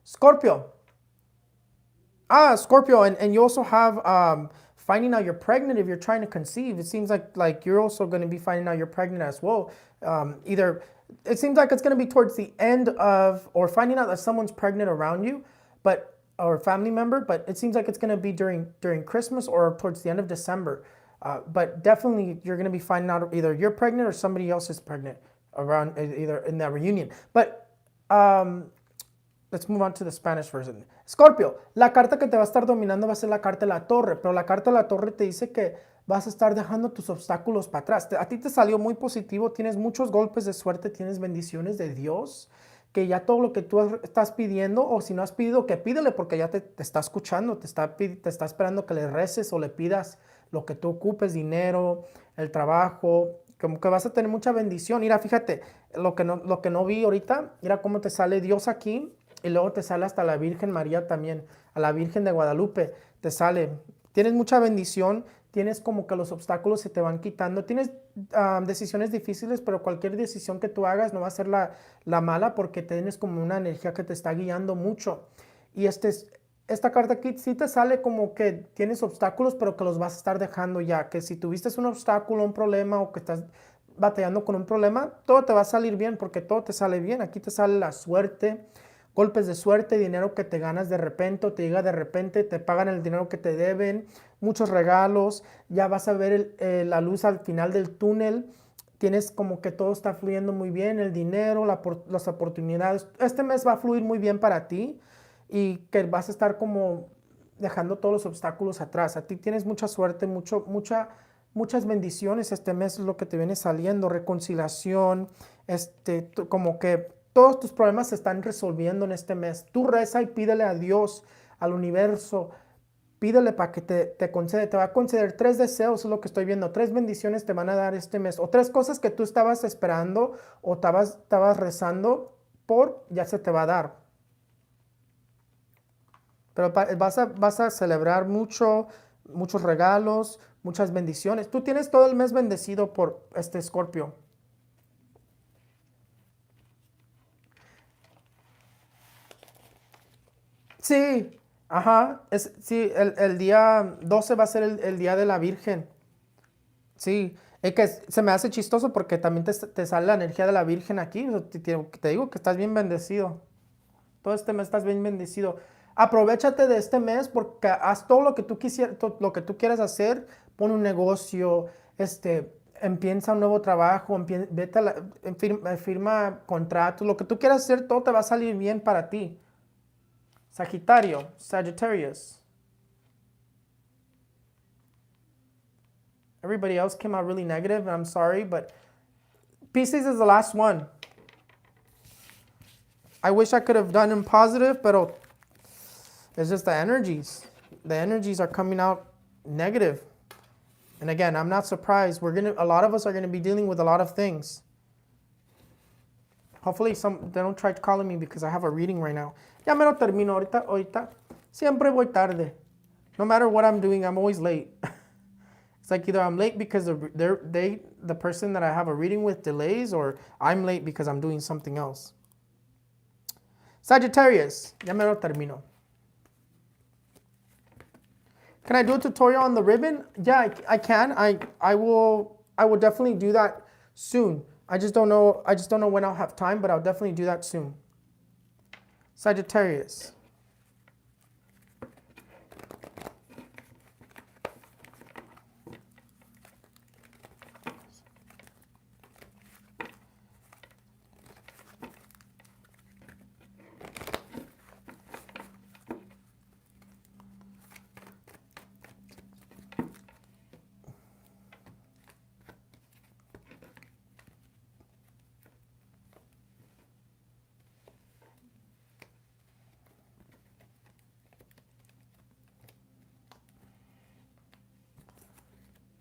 Speaker 1: Scorpio. Scorpio, and you also have finding out you're pregnant if you're trying to conceive. It seems like you're also going to be finding out you're pregnant as well. Either it seems like it's going to be towards the end of, or finding out that someone's pregnant around you, or a family member, but it seems like it's going to be during Christmas or towards the end of December. But definitely you're going to be finding out either you're pregnant or somebody else is pregnant around either in that reunion. But let's move on to the Spanish version. Scorpio, la carta que te va a estar dominando va a ser la carta de la torre, pero la carta de la torre te dice que vas a estar dejando tus obstáculos para atrás. A ti te salió muy positivo, tienes muchos golpes de suerte, tienes bendiciones de Dios, que ya todo lo que tú estás pidiendo, o si no has pedido, que pídele porque ya te está escuchando, te está esperando que le reces o le pidas lo que tú ocupes, dinero, el trabajo, como que vas a tener mucha bendición. Mira, fíjate, lo que no vi ahorita, mira cómo te sale Dios aquí, y luego te sale hasta la Virgen María también, a la Virgen de Guadalupe, te sale. Tienes mucha bendición, tienes como que los obstáculos se te van quitando, tienes decisiones difíciles, pero cualquier decisión que tú hagas no va a ser la mala porque tienes como una energía que te está guiando mucho. Y esta carta aquí sí te sale como que tienes obstáculos, pero que los vas a estar dejando ya, que si tuviste un obstáculo, un problema o que estás batallando con un problema, todo te va a salir bien porque todo te sale bien. Aquí te sale la suerte, golpes de suerte, dinero que te ganas de repente o te llega de repente, te pagan el dinero que te deben, muchos regalos, ya vas a ver la luz al final del túnel, tienes como que todo está fluyendo muy bien, el dinero, las oportunidades. Este mes va a fluir muy bien para ti y que vas a estar como dejando todos los obstáculos atrás. A ti tienes mucha suerte, muchas bendiciones. Este mes es lo que te viene saliendo, reconciliación, como que todos tus problemas se están resolviendo en este mes. Tú reza y pídele a Dios, al universo, pídele para que te concede. Te va a conceder 3 deseos, es lo que estoy viendo. 3 bendiciones te van a dar este mes. O 3 cosas que tú estabas esperando o estabas rezando por, ya se te va a dar. Pero vas a celebrar muchos regalos, muchas bendiciones. Tú tienes todo el mes bendecido por este Scorpio. Sí, ajá, sí, el día 12 va a ser el día de la Virgen. Sí, es que se me hace chistoso porque también te sale la energía de la Virgen aquí. Te digo que estás bien bendecido. Todo este mes estás bien bendecido. Aprovechate de este mes porque haz todo lo que tú lo que tú quieras hacer. Pon un negocio, empieza un nuevo trabajo, vete firma contratos. Lo que tú quieras hacer, todo te va a salir bien para ti. Sagitario, Sagittarius. Everybody else came out really negative, and I'm sorry, but Pisces is the last one. I wish I could have done him positive, but it's just the energies. The energies are coming out negative. And again, I'm not surprised. A lot of us are gonna be dealing with a lot of things. Hopefully they don't try calling me because I have a reading right now. Ya me lo termino ahorita. Siempre voy tarde. No matter what I'm doing, I'm always late. It's like either I'm late because the person that I have a reading with delays, or I'm late because I'm doing something else. Sagittarius, ya me lo termino. Can I do a tutorial on the ribbon? Yeah, I can. I will definitely do that soon. I just don't know when I'll have time, but I'll definitely do that soon. Sagittarius.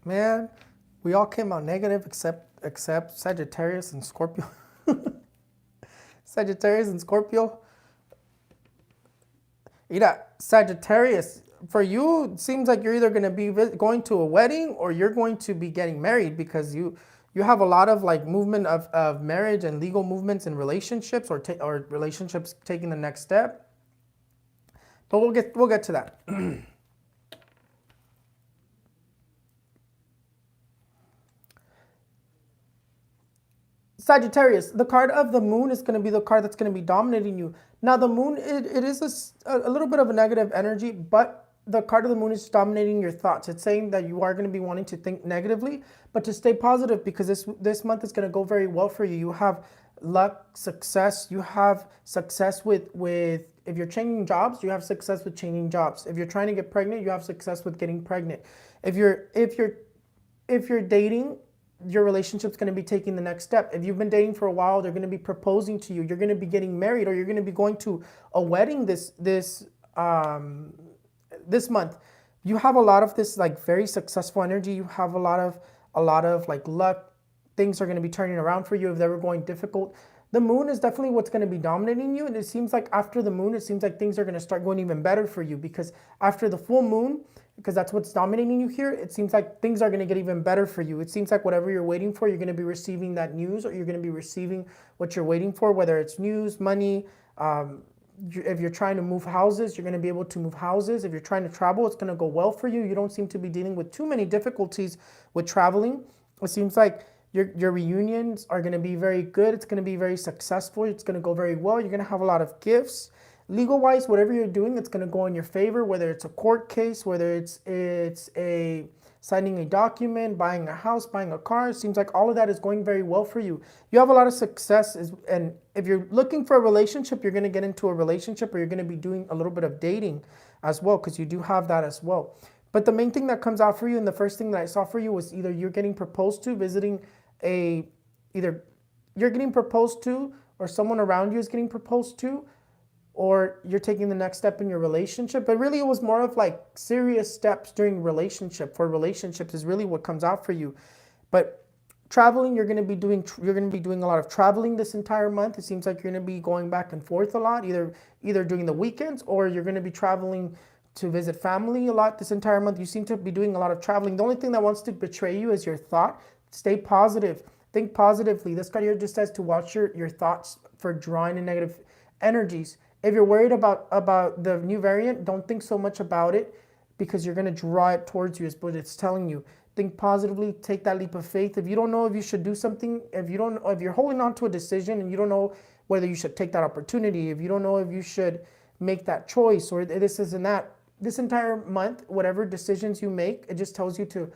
Speaker 1: Man, we all came out negative except Sagittarius and Scorpio. Sagittarius and Scorpio. Mira, Sagittarius, for you, it seems like you're either going to be going to a wedding or you're going to be getting married, because you have a lot of like movement of marriage and legal movements in relationships, or relationships taking the next step. But we'll get to that. Sagittarius, the card of the moon is going to be the card that's going to be dominating you. Now, the moon, it is a little bit of a negative energy, but the card of the moon is dominating your thoughts. It's saying that you are going to be wanting to think negatively, but to stay positive, because this month is going to go very well for you. You have luck, success. You have success with if you're changing jobs, you have success with changing jobs. If you're trying to get pregnant, you have success with getting pregnant. If you're dating, your relationship's going to be taking the next step. If you've been dating for a while, they're going to be proposing to you. You're going to be getting married, or you're going to be going to a wedding this month. You have a lot of this like very successful energy. You have a lot of like luck. Things are going to be turning around for you if they were going difficult. The moon is definitely what's going to be dominating you, and it seems like after the moon, it seems like things are going to start going even better for you, because after the full moon, because that's what's dominating you here, it seems like things are going to get even better for you. It seems like whatever you're waiting for, you're going to be receiving that news, or you're going to be receiving what you're waiting for, whether it's news, money. If you're trying to move houses, you're going to be able to move houses. If you're trying to travel, it's going to go well for you. You don't seem to be dealing with too many difficulties with traveling. It seems like your reunions are going to be very good. It's going to be very successful. It's going to go very well. You're going to have a lot of gifts. Legal-wise, whatever you're doing, it's going to go in your favor, whether it's a court case, whether it's a signing a document, buying a house, buying a car. It seems like all of that is going very well for you. You have a lot of success, and if you're looking for a relationship, you're going to get into a relationship, or you're going to be doing a little bit of dating as well, because you do have that as well. But the main thing that comes out for you, and the first thing that I saw for you, was either you're getting proposed to, either you're getting proposed to, or someone around you is getting proposed to, or you're taking the next step in your relationship. But really, it was more of like serious steps during relationship. For relationships is really what comes out for you. But traveling, you're going to be doing a lot of traveling this entire month. It seems like you're going to be going back and forth a lot, either during the weekends, or you're going to be traveling to visit family a lot this entire month. You seem to be doing a lot of traveling. The only thing that wants to betray you is your thought. Stay positive. Think positively. This card here just says to watch your thoughts for drawing in negative energies. If you're worried about the new variant, don't think so much about it, because you're going to draw it towards you, is what it's telling you. Think positively, take that leap of faith. If you don't know if you should do something, if you're holding on to a decision and you don't know whether you should take that opportunity, if you don't know if you should make that choice, or this and that, this entire month, whatever decisions you make, it just tells you to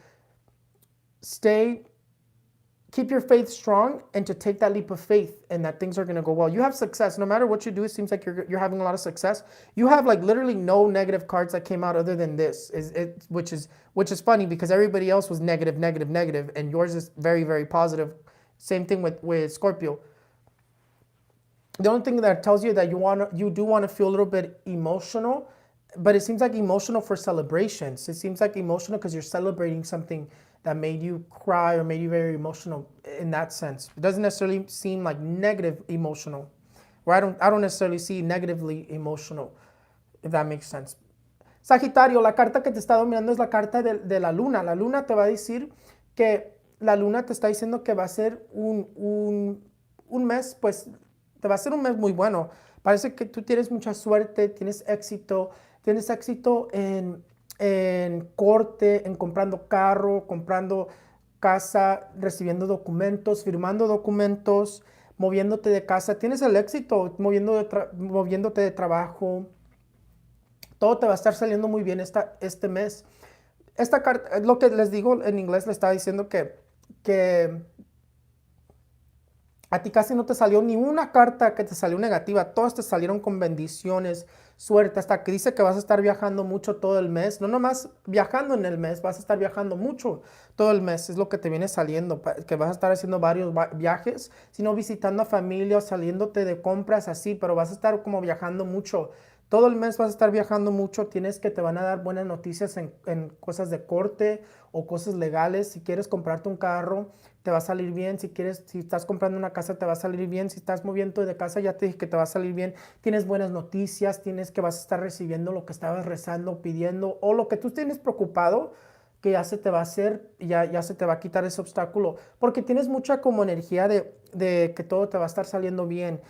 Speaker 1: keep your faith strong, and to take that leap of faith, and that things are going to go well. You have success. No matter what you do, it seems like you're having a lot of success. You have like literally no negative cards that came out other than this, which is funny, because everybody else was negative, and yours is very, very positive. Same thing with Scorpio. The only thing that tells you that you do want to feel a little bit emotional, but it seems like emotional for celebrations. It seems like emotional because you're celebrating something that made you cry or made you very emotional in that sense. It doesn't necessarily seem like negative emotional, or I don't necessarily see negatively emotional, if that makes sense. Sagitario, la carta que te está dominando es la carta de la luna. La luna te va a decir que la luna te está diciendo que va a ser un mes, pues te va a ser un mes muy bueno. Parece que tú tienes mucha suerte, tienes éxito en corte, en comprando carro, comprando casa, recibiendo documentos, firmando documentos, moviéndote de casa. Tienes el éxito, moviéndote de trabajo. Todo te va a estar saliendo muy bien este mes. Esta carta, lo que les digo en inglés, le estaba diciendo que A ti casi no te salió ni una carta que te salió negativa, todas te salieron con bendiciones, suerte, hasta que dice que vas a estar viajando mucho todo el mes, no nomás viajando en el mes, vas a estar viajando mucho todo el mes, es lo que te viene saliendo, que vas a estar haciendo varios viajes, sino visitando a familia o saliéndote de compras así, pero vas a estar como viajando mucho. Todo el mes vas a estar viajando mucho, tienes que te van a dar buenas noticias en cosas de corte o cosas legales. Si quieres comprarte un carro, te va a salir bien. Si quieres, si estás comprando una casa, te va a salir bien. Si estás moviendo de casa, ya te dije que te va a salir bien. Tienes buenas noticias, tienes que vas a estar recibiendo lo que estabas rezando, pidiendo, o lo que tú tienes preocupado, que ya se te va a hacer, ya se te va a quitar ese obstáculo, porque tienes mucha como energía de que todo te va a estar saliendo bien.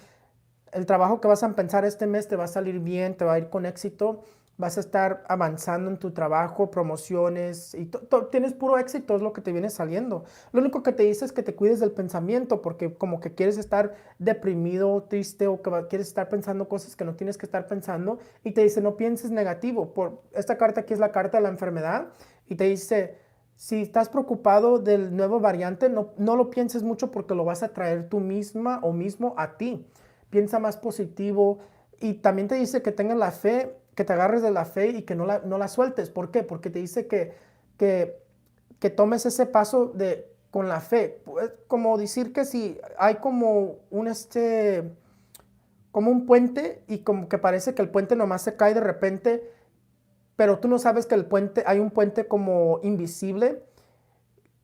Speaker 1: El trabajo que vas a empezar este mes te va a salir bien, te va a ir con éxito, vas a estar avanzando en tu trabajo, promociones, y tienes puro éxito, es lo que te viene saliendo. Lo único que te dice es que te cuides del pensamiento, porque como que quieres estar deprimido, triste, o que quieres estar pensando cosas que no tienes que estar pensando, y te dice no pienses negativo. Esta carta aquí es la carta de la enfermedad, y te dice, si estás preocupado del nuevo variante, no lo pienses mucho porque lo vas a traer tú misma o mismo a ti. Piensa más positivo, y también te dice que tengas la fe, que te agarres de la fe y que no la sueltes. ¿Por qué? Porque te dice que, que tomes ese paso con la fe. Es como decir que si hay como como un puente, y como que parece que el puente nomás se cae de repente, pero tú no sabes que hay un puente como invisible,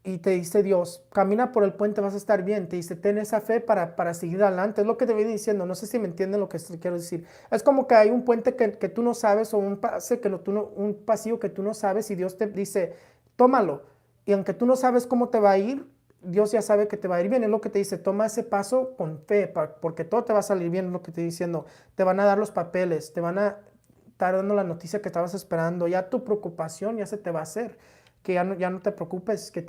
Speaker 1: y te dice Dios, camina por el puente, vas a estar bien. Te dice, ten esa fe para seguir adelante. Es lo que te viene diciendo. No sé si me entienden lo que quiero decir. Es como que hay un puente que tú no sabes, o un pasillo que tú no sabes, y Dios te dice, tómalo. Y aunque tú no sabes cómo te va a ir, Dios ya sabe que te va a ir bien. Es lo que te dice, toma ese paso con fe, porque todo te va a salir bien. Es lo que te estoy diciendo. Te van a dar los papeles, te van a estar dando la noticia que estabas esperando. Ya tu preocupación ya se te va a hacer, que ya no te preocupes, que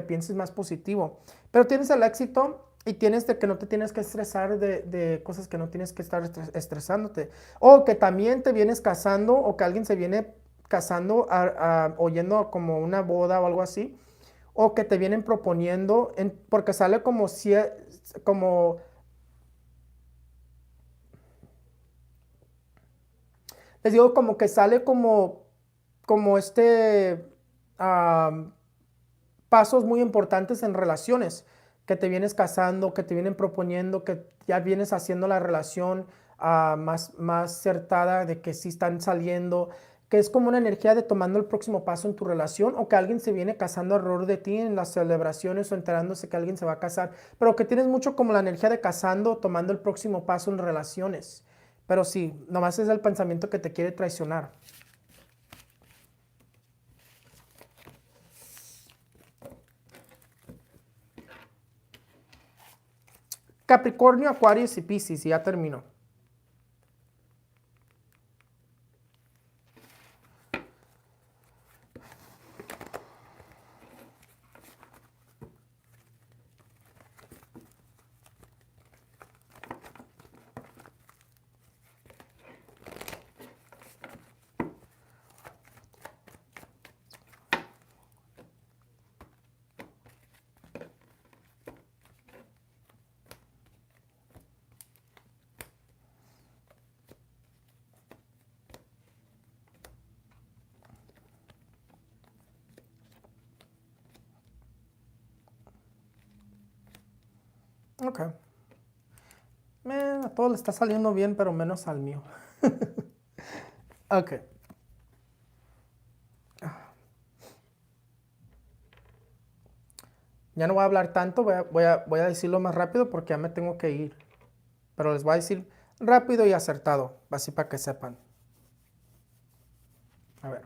Speaker 1: pienses más positivo. Pero tienes el éxito, y tienes de que no te tienes que estresar de cosas que no tienes que estar estresándote. O que también te vienes casando, o que alguien se viene casando oyendo como una boda o algo así. O que te vienen proponiendo, porque sale como les digo, como que sale como ah, pasos muy importantes en relaciones, que te vienes casando, que te vienen proponiendo, que ya vienes haciendo la relación más acertada, de que sí están saliendo, que es como una energía de tomando el próximo paso en tu relación, o que alguien se viene casando alrededor de ti en las celebraciones, o enterándose que alguien se va a casar, pero que tienes mucho como la energía de casando, tomando el próximo paso en relaciones. Pero sí, nomás es el pensamiento que te quiere traicionar. Capricornio, Aquarius y Piscis, y ya terminó. Ok. A todo le está saliendo bien, pero menos al mío. Ok. Ya no voy a hablar tanto, voy a decirlo más rápido porque ya me tengo que ir. Pero les voy a decir rápido y acertado, así para que sepan. A ver.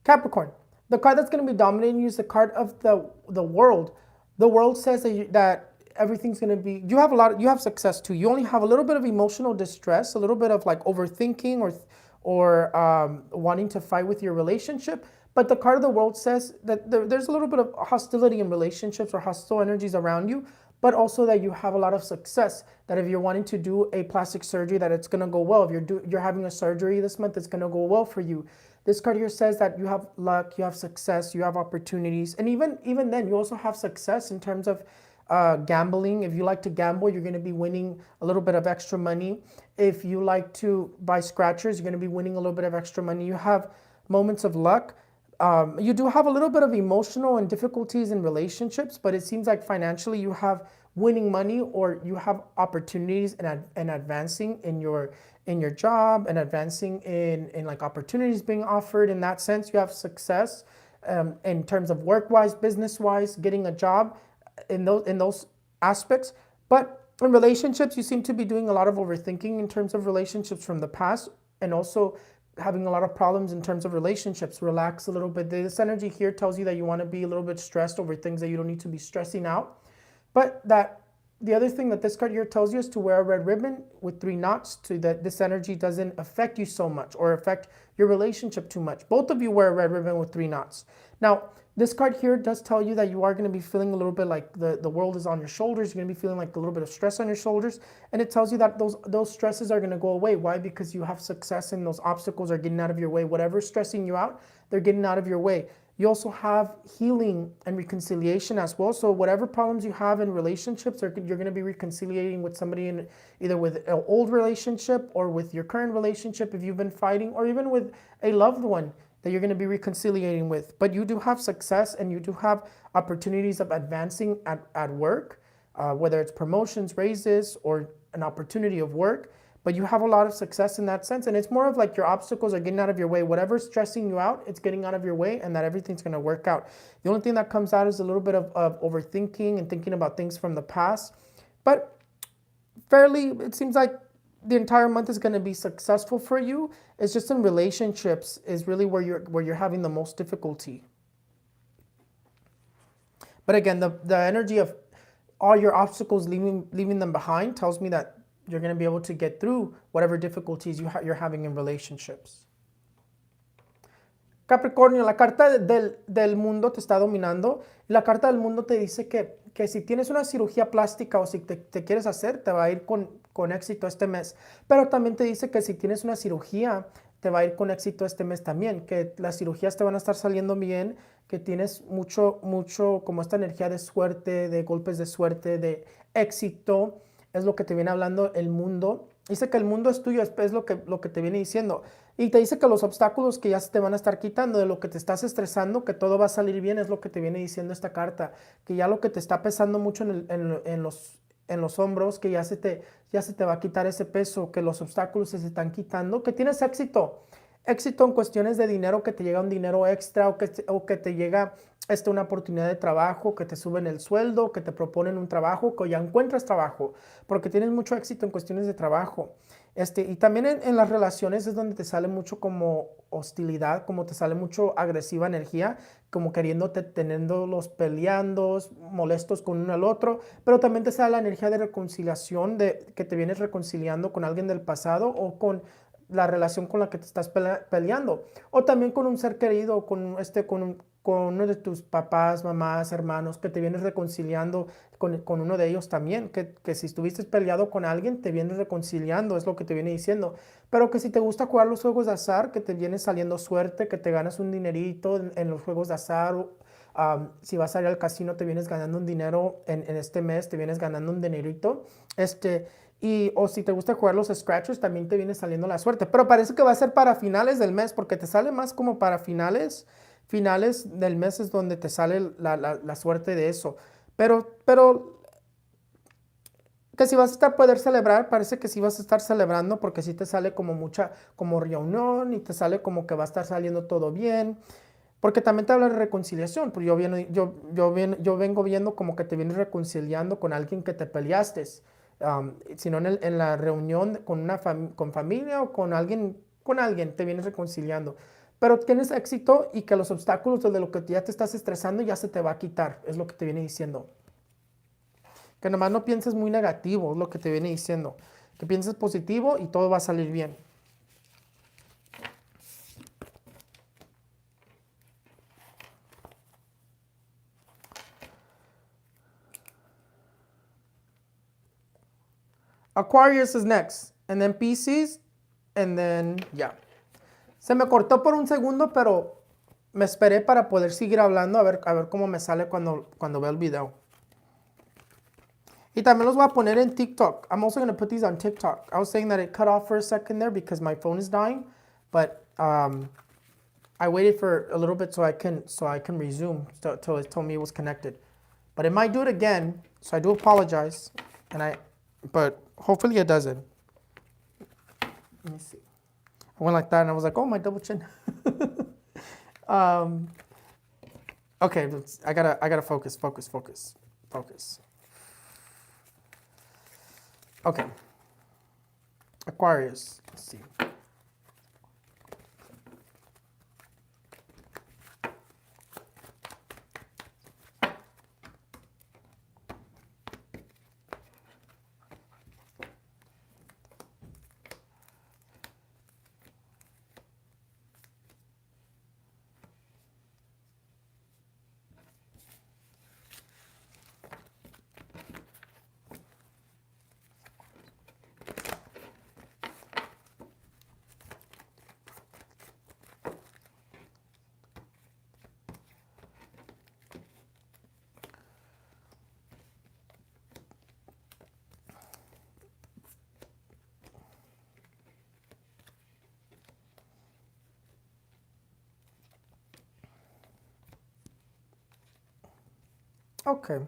Speaker 1: Capricorn. The card that's going to be dominating you is the card of the world. The world says that everything's going to be, you have success too. You only have a little bit of emotional distress, a little bit of like overthinking, or wanting to fight with your relationship. But the card of the world says that there's a little bit of hostility in relationships, or hostile energies around you, but also that you have a lot of success. That if you're wanting to do a plastic surgery, that it's going to go well. If you're having a surgery this month, it's going to go well for you. This card here says that you have luck, you have success, you have opportunities. And even then, you also have success in terms of gambling. If you like to gamble, you're going to be winning a little bit of extra money. If you like to buy scratchers, you're going to be winning a little bit of extra money. You have moments of luck. You do have a little bit of emotional and difficulties in relationships, but it seems like financially you have winning money, or you have opportunities and advancing in your job, and advancing in like opportunities being offered. In that sense, you have success in terms of work-wise, business-wise, getting a job in those aspects. But in relationships, you seem to be doing a lot of overthinking in terms of relationships from the past, and also having a lot of problems in terms of relationships. Relax a little bit. This energy here tells you that you want to be a little bit stressed over things that you don't need to be stressing out. But that the other thing that this card here tells you is to wear a red ribbon with 3 knots, so that this energy doesn't affect you so much or affect your relationship too much. Both of you wear a red ribbon with 3 knots. Now, this card here does tell you that you are going to be feeling a little bit like the world is on your shoulders. You're going to be feeling like a little bit of stress on your shoulders. And it tells you that those stresses are going to go away. Why? Because you have success, and those obstacles are getting out of your way. Whatever's stressing you out, they're getting out of your way. You also have healing and reconciliation as well. So whatever problems you have in relationships, you're going to be reconciliating with somebody in either with an old relationship or with your current relationship if you've been fighting, or even with a loved one that you're going to be reconciliating with. But you do have success, and you do have opportunities of advancing at work, whether it's promotions, raises, or an opportunity of work. But you have a lot of success in that sense. And it's more of like your obstacles are getting out of your way. Whatever's stressing you out, it's getting out of your way, and that everything's going to work out. The only thing that comes out is a little bit of overthinking and thinking about things from the past. But fairly, it seems like the entire month is going to be successful for you. It's just in relationships is really where you're having the most difficulty. But again, the energy of all your obstacles, leaving them behind, tells me that you're going to be able to get through whatever difficulties you're having in relationships. Capricornio, la carta del mundo te está dominando. La carta del mundo te dice que si tienes una cirugía plástica o si te quieres hacer, te va a ir con éxito este mes. Pero también te dice que si tienes una cirugía, te va a ir con éxito este mes también. Que las cirugías te van a estar saliendo bien, que tienes mucho como esta energía de suerte, de golpes de suerte, de éxito. Es lo que te viene hablando el mundo. Dice que el mundo es tuyo, es lo que te viene diciendo. Y te dice que los obstáculos que ya se te van a estar quitando, de lo que te estás estresando, que todo va a salir bien, es lo que te viene diciendo esta carta. Que ya lo que te está pesando mucho en los hombros, que ya se te va a quitar ese peso, que los obstáculos se están quitando, que tienes éxito. Éxito en cuestiones de dinero, que te llega un dinero extra, o que te llega una oportunidad de trabajo, que te suben el sueldo, que te proponen un trabajo, que ya encuentras trabajo, porque tienes mucho éxito en cuestiones de trabajo. Y también en las relaciones es donde te sale mucho como hostilidad, como te sale mucho agresiva energía, como teniéndolos peleando, molestos con uno al otro, pero también te sale la energía de reconciliación, de que te vienes reconciliando con alguien del pasado, o con la relación con la que te estás peleando, o también con un ser querido, con uno de tus papás, mamás, hermanos, que te vienes reconciliando con uno de ellos también, que si estuviste peleado con alguien, te vienes reconciliando, es lo que te viene diciendo. Pero que si te gusta jugar los juegos de azar, que te viene saliendo suerte, que te ganas un dinerito en los juegos de azar. Si vas a ir al casino, te vienes ganando un dinero en este mes, te vienes ganando un dinerito. O si te gusta jugar los scratchers, también te viene saliendo la suerte. Pero parece que va a ser para finales del mes, porque te sale más como para finales del mes es donde te sale la suerte de eso. Pero que si vas a poder celebrar, parece que sí vas a estar celebrando, porque sí te sale como reunión, y te sale como que va a estar saliendo todo bien. Porque también te habla de reconciliación, porque yo vengo viendo como que te vienes reconciliando con alguien que te peleaste. Sino en la reunión con familia o con alguien te vienes reconciliando. Pero tienes éxito, y que los obstáculos de lo que ya te estás estresando ya se te va a quitar, es lo que te viene diciendo. Que nomás no pienses muy negativo, es lo que te viene diciendo. Que pienses positivo y todo va a salir bien. Aquarius is next, and then Pisces, and then, yeah. Se me cortó por un segundo, pero me esperé para poder seguir hablando a ver cómo me sale cuando veo el video. Y también los voy a poner en TikTok. I'm also going to put these on TikTok. I was saying that it cut off for a second there because my phone is dying, but I waited for a little bit so I can resume till it told me it was connected. But it might do it again, so I do apologize. But hopefully it doesn't. Let me see. I went like that and I was like, oh, my double chin. Okay, I gotta focus. Okay. Aquarius. Let's see. Okay.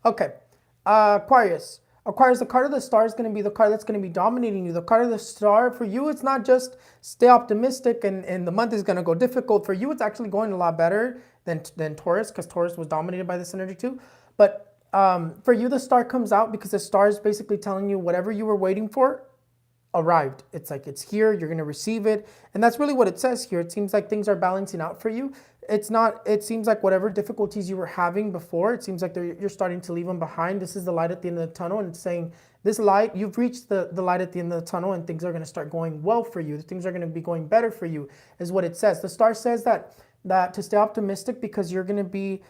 Speaker 1: Okay. Aquarius. Aquarius, the card of the star is going to be the card that's going to be dominating you. The card of the star, for you, it's not just stay optimistic and the month is going to go difficult. For you, it's actually going a lot better than Taurus, because Taurus was dominated by this energy too. But for you, the star comes out because the star is basically telling you whatever you were waiting for arrived. It's like it's here, you're going to receive it. And that's really what it says here. It seems like things are balancing out for you. It seems like whatever difficulties you were having before, it seems like you're starting to leave them behind. This is the light at the end of the tunnel, and it's saying this light, you've reached the light at the end of the tunnel, and things are going to start going well for you. Things are going to be going better for you, is what it says. The star says that to stay optimistic, because you're going to be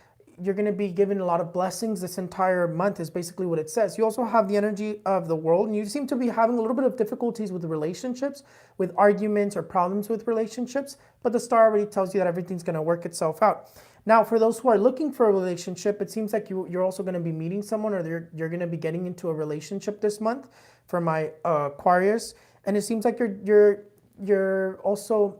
Speaker 1: given a lot of blessings this entire month, is basically what it says. You also have the energy of the world, and you seem to be having a little bit of difficulties with relationships, with arguments or problems with relationships, but the star already tells you that everything's going to work itself out. Now, for those who are looking for a relationship, it seems like you're also going to be meeting someone, or you're going to be getting into a relationship this month for my Aquarius, and it seems like you're also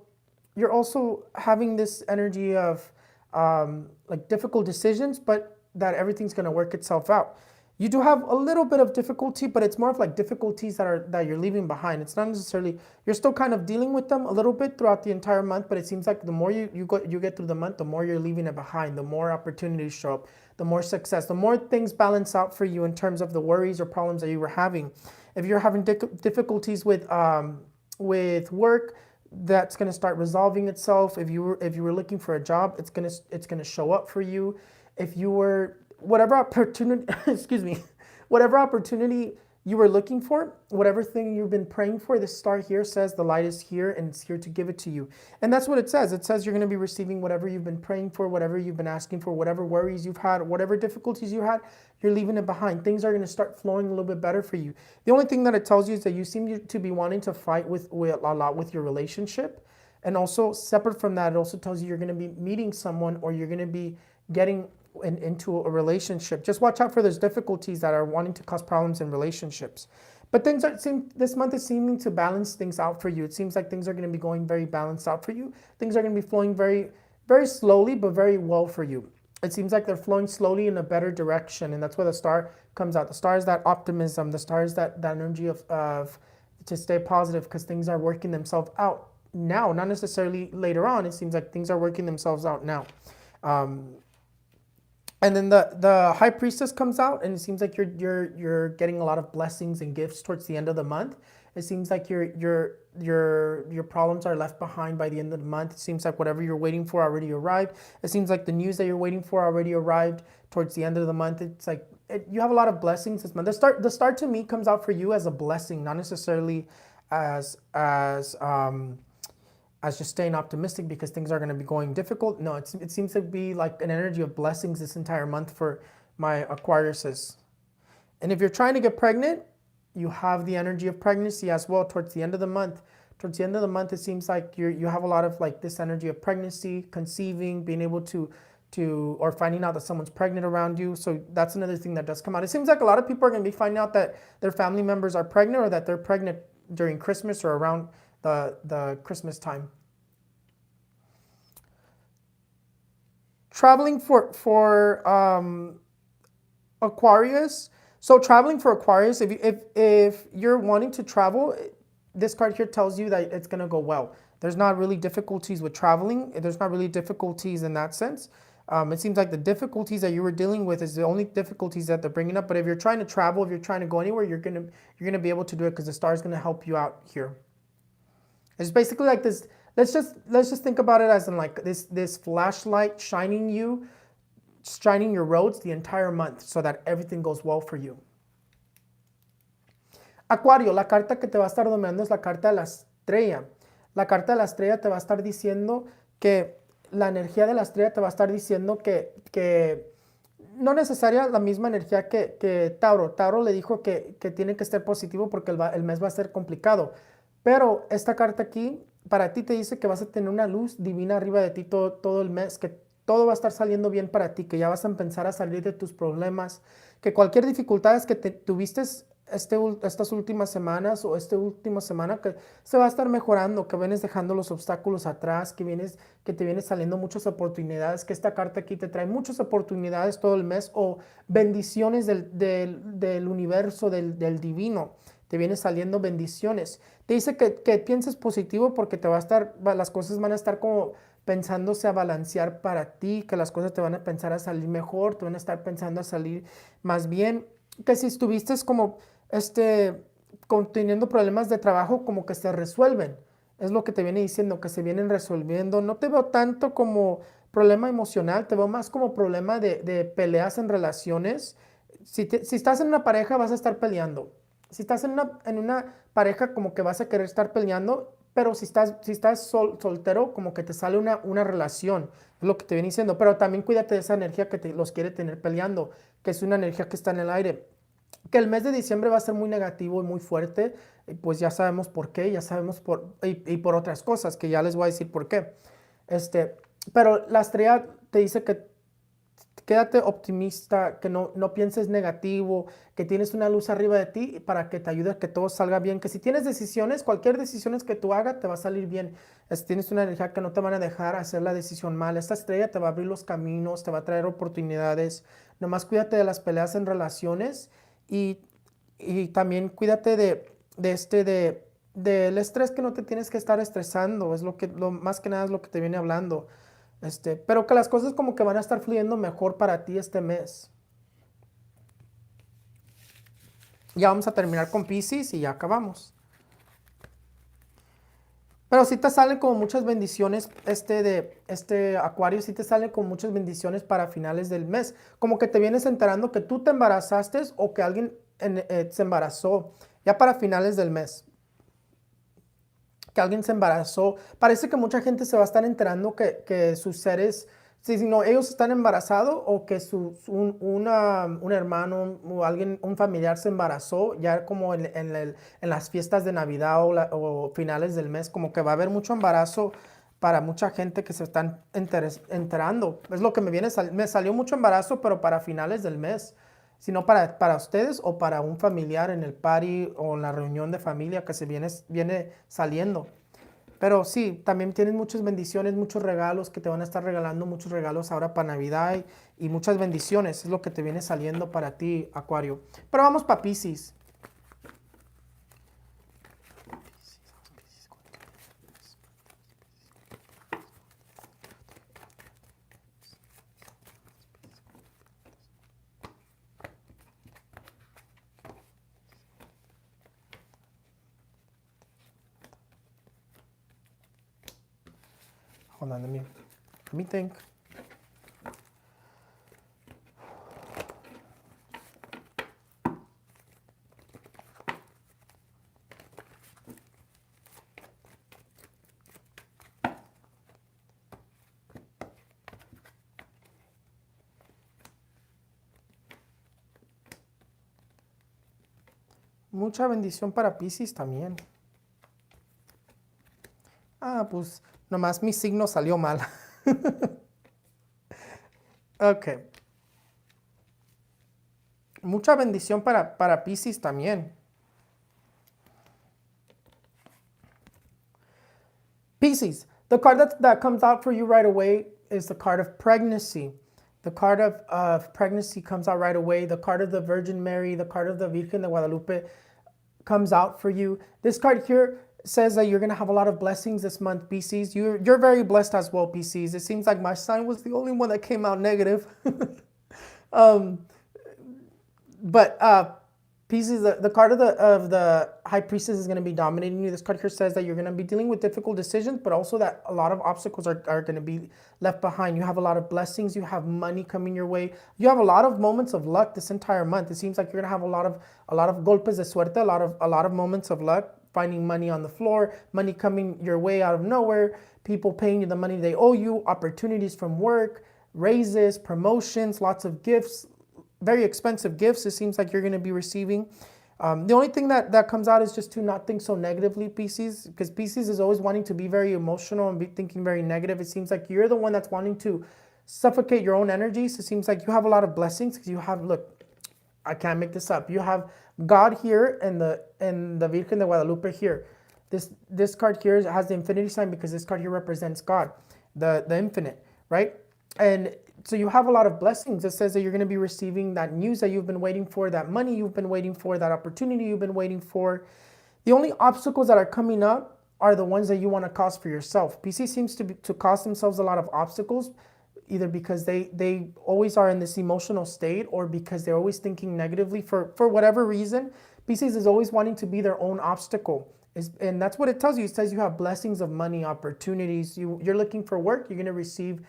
Speaker 1: having this energy of like difficult decisions, but that everything's going to work itself out. You do have a little bit of difficulty, but it's more of like difficulties that you're leaving behind. It's not necessarily, you're still kind of dealing with them a little bit throughout the entire month, but it seems like the more you get through the month, the more you're leaving it behind, the more opportunities show up, the more success, the more things balance out for you in terms of the worries or problems that you were having. If you're having difficulties with work, that's going to start resolving itself. If you were looking for a job, it's going to show up for you. If you were whatever opportunity whatever opportunity you were looking for, whatever thing you've been praying for, this star here says the light is here and it's here to give it to you. And that's what it says. It says you're going to be receiving whatever you've been praying for, whatever you've been asking for, whatever worries you've had, whatever difficulties you had, you're leaving it behind. Things are going to start flowing a little bit better for you. The only thing that it tells you is that you seem to be wanting to fight with a lot with your relationship. And also, separate from that, it also tells you you're going to be meeting someone, or you're going to be getting into a relationship. Just watch out for those difficulties that are wanting to cause problems in relationships. But this month is seeming to balance things out for you. It seems like things are going to be going very balanced out for you. Things are going to be flowing very, very slowly, but very well for you. It seems like they're flowing slowly in a better direction, and that's where the star comes out. The star is that optimism. The star is that energy of to stay positive, because things are working themselves out now, not necessarily later on. It seems like things are working themselves out now. And then the High Priestess comes out, and it seems like you're getting a lot of blessings and gifts towards the end of the month. It seems like your problems are left behind by the end of the month. It seems like whatever you're waiting for already arrived. It seems like the news that you're waiting for already arrived towards the end of the month. It's like you have a lot of blessings this month. The start to me comes out for you as a blessing, not necessarily as as just staying optimistic because things are going to be going difficult. No, it seems to be like an energy of blessings this entire month for my Aquariuses. And if you're trying to get pregnant, you have the energy of pregnancy as well towards the end of the month. Towards the end of the month, it seems like you have a lot of like this energy of pregnancy, conceiving, being able to or finding out that someone's pregnant around you. So that's another thing that does come out. It seems like a lot of people are going to be finding out that their family members are pregnant or that they're pregnant during Christmas or around the Christmas time. Traveling for Aquarius. So traveling for Aquarius, if you're wanting to travel, this card here tells you that it's going to go well. There's not really difficulties with traveling. There's not really difficulties in that sense. It seems like the difficulties that you were dealing with is the only difficulties that they're bringing up. But if you're trying to travel, if you're trying to go anywhere, you're gonna be able to do it because the star is gonna help you out here. It's basically like this. Let's just think about it as in like this flashlight shining your roads the entire month so that everything goes well for you. Acuario, la carta que te va a estar dominando es la carta de la estrella. La carta de la estrella te va a estar diciendo que la energía de la estrella te va a estar diciendo que no necesaria la misma energía que Tauro. Tauro le dijo que tiene que estar positivo porque el mes va a ser complicado. Pero esta carta aquí para ti te dice que vas a tener una luz divina arriba de ti todo el mes, que todo va a estar saliendo bien para ti, que ya vas a empezar a salir de tus problemas, que cualquier dificultad que tuviste estas últimas semanas o esta última semana, que se va a estar mejorando, que vienes dejando los obstáculos atrás, que te vienes saliendo muchas oportunidades, que esta carta aquí te trae muchas oportunidades todo el mes o bendiciones del universo, del divino. Te vienen saliendo bendiciones. Te dice que pienses positivo porque las cosas van a estar como pensándose a balancear para ti, que las cosas te van a pensar a salir mejor, te van a estar pensando a salir más bien, que si estuviste como teniendo problemas de trabajo, como que se resuelven. Es lo que te viene diciendo, que se vienen resolviendo. No te veo tanto como problema emocional, te veo más como problema de peleas en relaciones. Si estás en una pareja, vas a estar peleando. Si estás en una pareja, como que vas a querer estar peleando, pero si estás soltero, como que te sale una relación. Es lo que te viene diciendo. Pero también cuídate de esa energía que los quiere tener peleando, que es una energía que está en el aire. Que el mes de diciembre va a ser muy negativo y muy fuerte, pues ya sabemos por qué, ya sabemos y por otras cosas, que ya les voy a decir por qué. Pero la estrella te dice que quédate optimista, que no pienses negativo, que tienes una luz arriba de ti para que te ayude a que todo salga bien, que si tienes decisiones, cualquier decisión que tú hagas te va a salir bien. Tienes una energía que no te van a dejar hacer la decisión mal. Esta estrella te va a abrir los caminos, te va a traer oportunidades. Nomás cuídate de las peleas en relaciones y también cuídate del estrés, que no te tienes que estar estresando. Es más que nada es lo que te viene hablando. Pero que las cosas como que van a estar fluyendo mejor para ti este mes. Ya vamos a terminar con Piscis y ya acabamos. Pero sí te salen como muchas bendiciones, Acuario, sí te salen con muchas bendiciones para finales del mes. Como que te vienes enterando que tú te embarazaste o que alguien se embarazó ya para finales del mes. Que alguien se embarazó. Parece que mucha gente se va a estar enterando que sus seres, si no, ellos están embarazados o que un hermano o un familiar se embarazó ya como en las fiestas de Navidad o finales del mes, como que va a haber mucho embarazo para mucha gente que se están enterando. Es lo que me salió mucho embarazo, pero para finales del mes. Sino para ustedes o para un familiar en el party o en la reunión de familia que se viene saliendo. Pero sí, también tienes muchas bendiciones, muchos regalos que te van a estar regalando, muchos regalos ahora para Navidad y muchas bendiciones. Es lo que te viene saliendo para ti, Acuario. Pero vamos para Piscis. Hold on, let me think. Mucha bendición para Piscis también. Ah, pues nomás mi signo salió mal. Ok. Mucha bendición para Piscis también. Pisces, the card that comes out for you right away is the card of pregnancy. The card of pregnancy comes out right away. The card of the Virgin Mary, the card of the Virgen de Guadalupe comes out for you. This card here says that you're going to have a lot of blessings this month, Pisces. You're very blessed as well, Pisces. It seems like my sign was the only one that came out negative. But Pisces, the card of the High Priestess is going to be dominating you. This card here says that you're going to be dealing with difficult decisions, but also that a lot of obstacles are going to be left behind. You have a lot of blessings. You have money coming your way. You have a lot of moments of luck this entire month. It seems like you're going to have a lot of golpes de suerte, a lot of moments of luck, finding money on the floor, money coming your way out of nowhere, people paying you the money they owe you, opportunities from work, raises, promotions, lots of gifts, very expensive gifts it seems like you're going to be receiving. The only thing that comes out is just to not think so negatively, Pisces, because Pisces is always wanting to be very emotional and be thinking very negative. It seems like you're the one that's wanting to suffocate your own energies. It seems like you have a lot of blessings because you have, look, I can't make this up. You have God here and the Virgen de Guadalupe here. This card here has the infinity sign because this card here represents God, the infinite, right? And so you have a lot of blessings. It says that you're going to be receiving that news that you've been waiting for, that money you've been waiting for, that opportunity you've been waiting for. The only obstacles that are coming up are the ones that you want to cause for yourself. Pisces seems to cause themselves a lot of obstacles, either because they always are in this emotional state or because they're always thinking negatively for whatever reason. Pisces is always wanting to be their own obstacle. And that's what it tells you. It says you have blessings of money, opportunities. You're looking for work, you're going to receive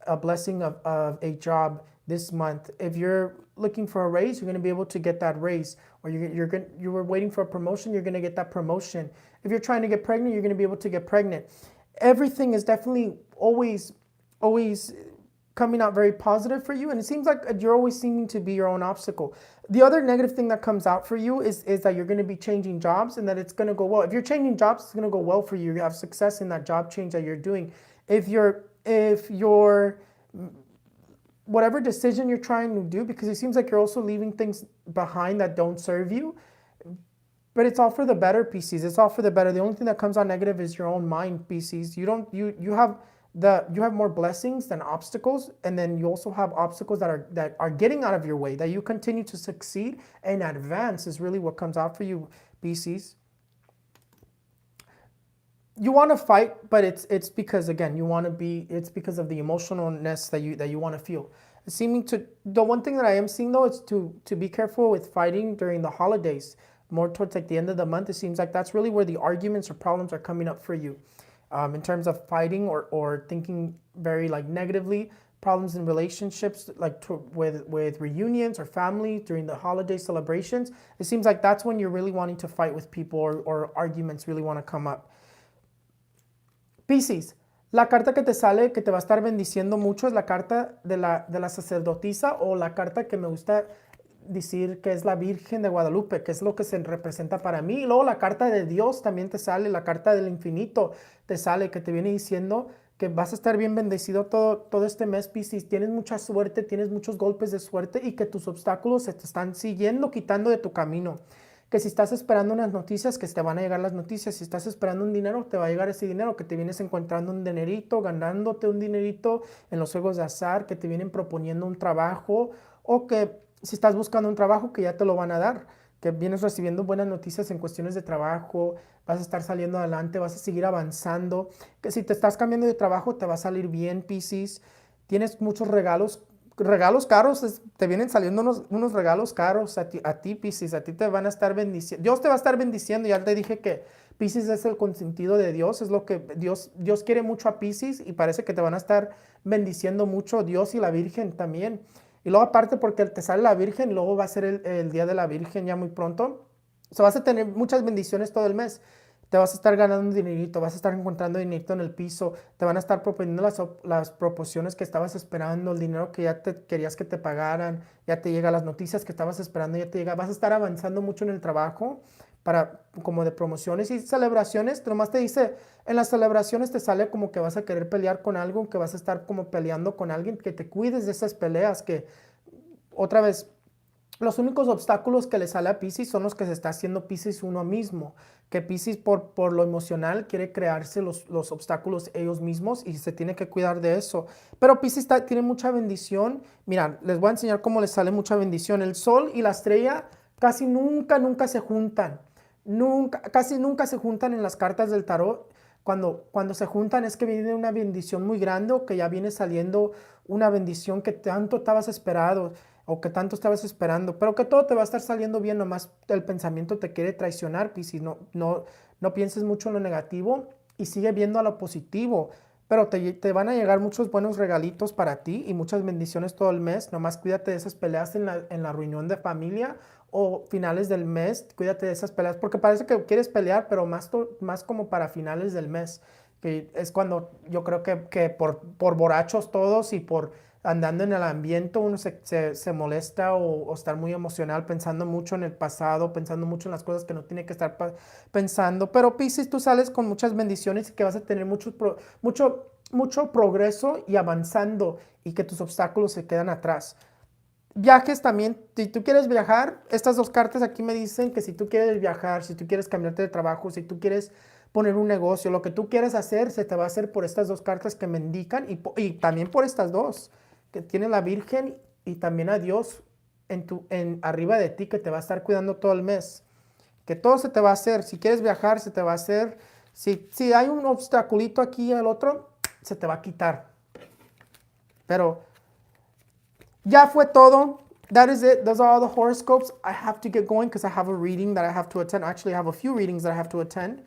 Speaker 1: a blessing of a job this month. If you're looking for a raise, you're going to be able to get that raise. Or you were waiting for a promotion, you're going to get that promotion. If you're trying to get pregnant, you're going to be able to get pregnant. Everything is definitely always coming out very positive for you, and it seems like you're always seeming to be your own obstacle. The other negative thing that comes out for you is that you're going to be changing jobs and that it's going to go well. If you're changing jobs, it's going to go well for you. You have success in that job change that you're doing. If you're whatever decision you're trying to do, because it seems like you're also leaving things behind that don't serve you, but it's all for the better, Pisces. It's all for the better. The only thing that comes out negative is your own mind, Pisces. You have more blessings than obstacles, and then you also have obstacles that are getting out of your way, that you continue to succeed and advance is really what comes out for you, Pisces. You want to fight, but it's because, again, it's because of the emotionalness that you want to feel. The one thing that I am seeing though is to be careful with fighting during the holidays, more towards like the end of the month. It seems like that's really where the arguments or problems are coming up for you. In terms of fighting or thinking very like negatively, problems in relationships, like with reunions or family during the holiday celebrations. It seems like that's when you're really wanting to fight with people or arguments really want to come up. Piscis, la carta que te sale que te va a estar bendiciendo mucho es la carta de la sacerdotisa, o la carta que me gusta decir que es la Virgen de Guadalupe, que es lo que se representa para mí. Y luego la carta de Dios también te sale, la carta del infinito te sale, que te viene diciendo que vas a estar bien bendecido todo este mes, Piscis. Tienes mucha suerte, tienes muchos golpes de suerte y que tus obstáculos se te están siguiendo, quitando de tu camino. Que si estás esperando unas noticias, que te van a llegar las noticias. Si estás esperando un dinero, te va a llegar ese dinero, que te vienes encontrando un dinerito, ganándote un dinerito en los juegos de azar, que te vienen proponiendo un trabajo, o que si estás buscando un trabajo, que ya te lo van a dar, que vienes recibiendo buenas noticias en cuestiones de trabajo, vas a estar saliendo adelante, vas a seguir avanzando, que si te estás cambiando de trabajo, te va a salir bien, Piscis. Tienes muchos regalos caros, te vienen saliendo unos regalos caros a ti, Piscis. A ti te van a estar bendiciendo, Dios te va a estar bendiciendo. Ya te dije que Piscis es el consentido de Dios, es lo que Dios quiere mucho a Piscis, y parece que te van a estar bendiciendo mucho Dios y la Virgen también. Y luego aparte, porque te sale la Virgen, luego va a ser el Día de la Virgen ya muy pronto. O sea, vas a tener muchas bendiciones todo el mes. te vas a estar ganando un dinerito, vas a estar encontrando dinerito en el piso, te van a estar proponiendo las proporciones que estabas esperando, el dinero que ya te querías que te pagaran, ya te llega, las noticias que estabas esperando, ya te llega, vas a estar avanzando mucho en el trabajo para como de promociones y celebraciones. Nomás te dice, en las celebraciones te sale como que vas a querer pelear con algo, que vas a estar como peleando con alguien, que te cuides de esas peleas, que otra vez, los únicos obstáculos que le sale a Piscis son los que se está haciendo Piscis uno mismo, que Piscis por lo emocional quiere crearse los obstáculos ellos mismos y se tiene que cuidar de eso. Pero Piscis tiene mucha bendición. Mira, les voy a enseñar cómo les sale mucha bendición. El sol y la estrella casi nunca se juntan. Casi nunca se juntan en las cartas del tarot. Cuando se juntan es que viene una bendición muy grande o que ya viene saliendo una bendición que tanto estabas esperando o que tanto estabas esperando, pero que todo te va a estar saliendo bien, nomás el pensamiento te quiere traicionar, Piscis. No pienses mucho en lo negativo y sigue viendo a lo positivo, pero te van a llegar muchos buenos regalitos para ti y muchas bendiciones todo el mes. Nomás cuídate de esas peleas en la reunión de familia o finales del mes, cuídate de esas peleas, porque parece que quieres pelear, pero más como para finales del mes, que es cuando yo creo que por borrachos todos y por andando en el ambiente uno se molesta o estar muy emocional, pensando mucho en el pasado, pensando mucho en las cosas que no tiene que estar pensando. Pero Piscis, tú sales con muchas bendiciones y que vas a tener mucho progreso y avanzando y que tus obstáculos se quedan atrás. Viajes también, si tú quieres viajar, estas dos cartas aquí me dicen que si tú quieres viajar, si tú quieres cambiarte de trabajo, si tú quieres poner un negocio, lo que tú quieres hacer, se te va a hacer por estas dos cartas que me indican y también por estas dos, que tiene la Virgen y también a Dios arriba de ti, que te va a estar cuidando todo el mes. Que todo se te va a hacer, si quieres viajar, se te va a hacer, si hay un obstaculito aquí y el otro, se te va a quitar. Pero ya fue todo. That is it. Those are all the horoscopes. I have to get going because I have a reading that I have to attend. Actually, I have a few readings that I have to attend.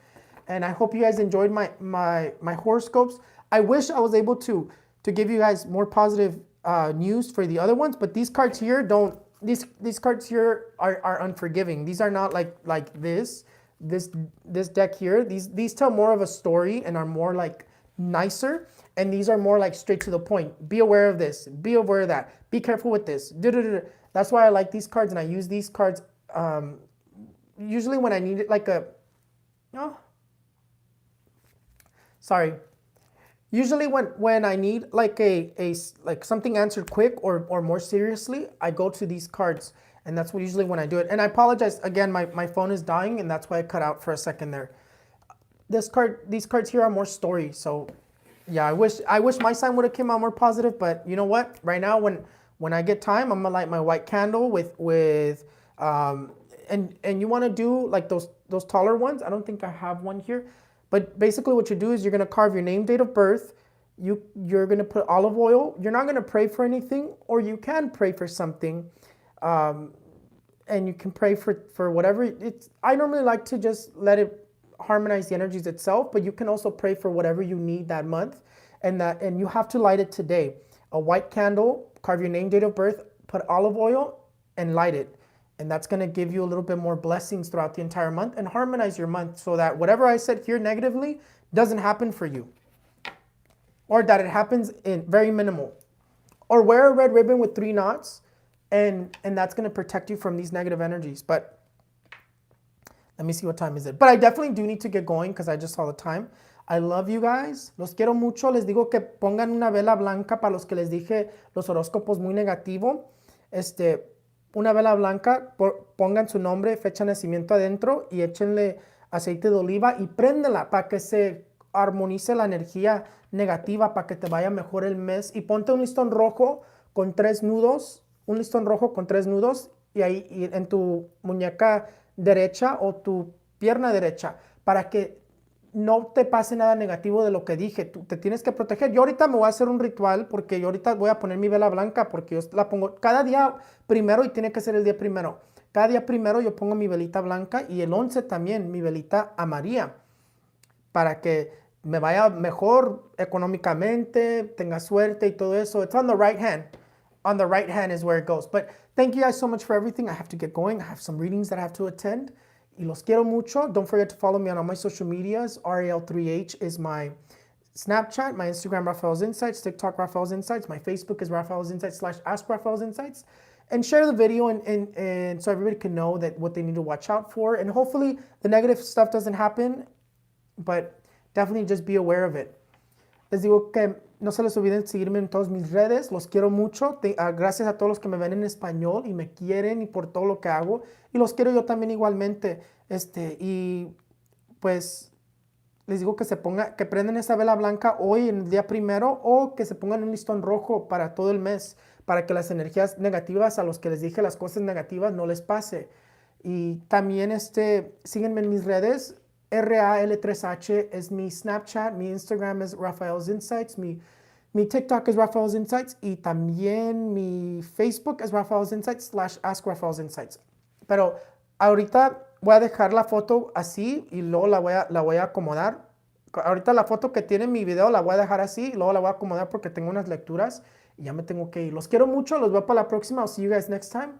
Speaker 1: And I hope you guys enjoyed my horoscopes. I wish I was able to give you guys more positive news for the other ones, but these cards here don't. These cards here are unforgiving. These are not like this deck here. These tell more of a story and are more like nicer. And these are more like straight to the point. Be aware of this. Be aware of that. Be careful with this. That's why I like these cards, and I use these cards usually when I need it, like a. Oh, sorry. Usually when I need like like something answered quick or more seriously, I go to these cards, and that's usually when I do it. And I apologize again. My phone is dying, and that's why I cut out for a second there. These cards here are more story, so. Yeah, I wish my sign would have came out more positive, but you know what? Right now, when I get time, I'm gonna light my white candle with and you want to do like those taller ones. I don't think I have one here, but basically what you do is you're gonna carve your name, date of birth. You're gonna put olive oil. You're not gonna pray for anything, or you can pray for something, and you can pray for whatever. I normally like to just let it harmonize the energies itself, but you can also pray for whatever you need that month, and you have to light it today. A white candle, carve your name, date of birth, put olive oil, and light it, and that's going to give you a little bit more blessings throughout the entire month and harmonize your month so that whatever I said here negatively doesn't happen for you, or that it happens in very minimal. Or wear a red ribbon with 3 knots, and that's going to protect you from these negative energies. But let me see what time is it. But I definitely do need to get going because I just saw the time. I love you guys. Los quiero mucho. Les digo que pongan una vela blanca para los que les dije los horóscopos muy negativo. Una vela blanca, pongan su nombre, fecha de nacimiento adentro y échenle aceite de oliva y préndela para que se armonice la energía negativa, para que te vaya mejor el mes. Y ponte un listón rojo con 3 nudos. Un listón rojo con 3 nudos y ahí en tu muñeca derecha o tu pierna derecha, para que no te pase nada negativo de lo que dije. Tú te tienes que proteger. Yo ahorita me voy a hacer un ritual porque yo ahorita voy a poner mi vela blanca porque yo la pongo cada día primero y tiene que ser el día primero. Cada día primero yo pongo mi velita blanca y el 11 también mi velita amarilla para que me vaya mejor económicamente, tenga suerte y todo eso. It's on the right hand. On the right hand is where it goes. But thank you guys so much for everything. I have to get going. I have some readings that I have to attend. y los quiero mucho. Don't forget to follow me on all my social medias. RAL3H is my Snapchat, my Instagram, Raphaelsinsights, TikTok, Raphaelsinsights. My Facebook is Raphaelsinsights / Ask Raphaelsinsights. And share the video and so everybody can know that what they need to watch out for. And hopefully the negative stuff doesn't happen, but definitely just be aware of it. Les digo que no se les olviden seguirme en todas mis redes. Los quiero mucho. Gracias a todos los que me ven en español y me quieren y por todo lo que hago. Y los quiero yo también igualmente. Y pues les digo que prenden esa vela blanca hoy en el día primero o que se pongan un listón rojo para todo el mes, para que las energías negativas, a los que les dije las cosas negativas, no les pase. Y también síguenme en mis redes. RAL3H es mi Snapchat, mi Instagram es Raphaelsinsights, mi TikTok es Raphaelsinsights y también mi Facebook es Raphaelsinsights / Ask Raphaelsinsights. Pero ahorita voy a dejar la foto así y luego la voy a acomodar. Ahorita la foto que tiene mi video la voy a dejar así y luego la voy a acomodar porque tengo unas lecturas y ya me tengo que ir. Los quiero mucho, los veo para la próxima. I'll see you guys next time.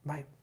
Speaker 1: Bye.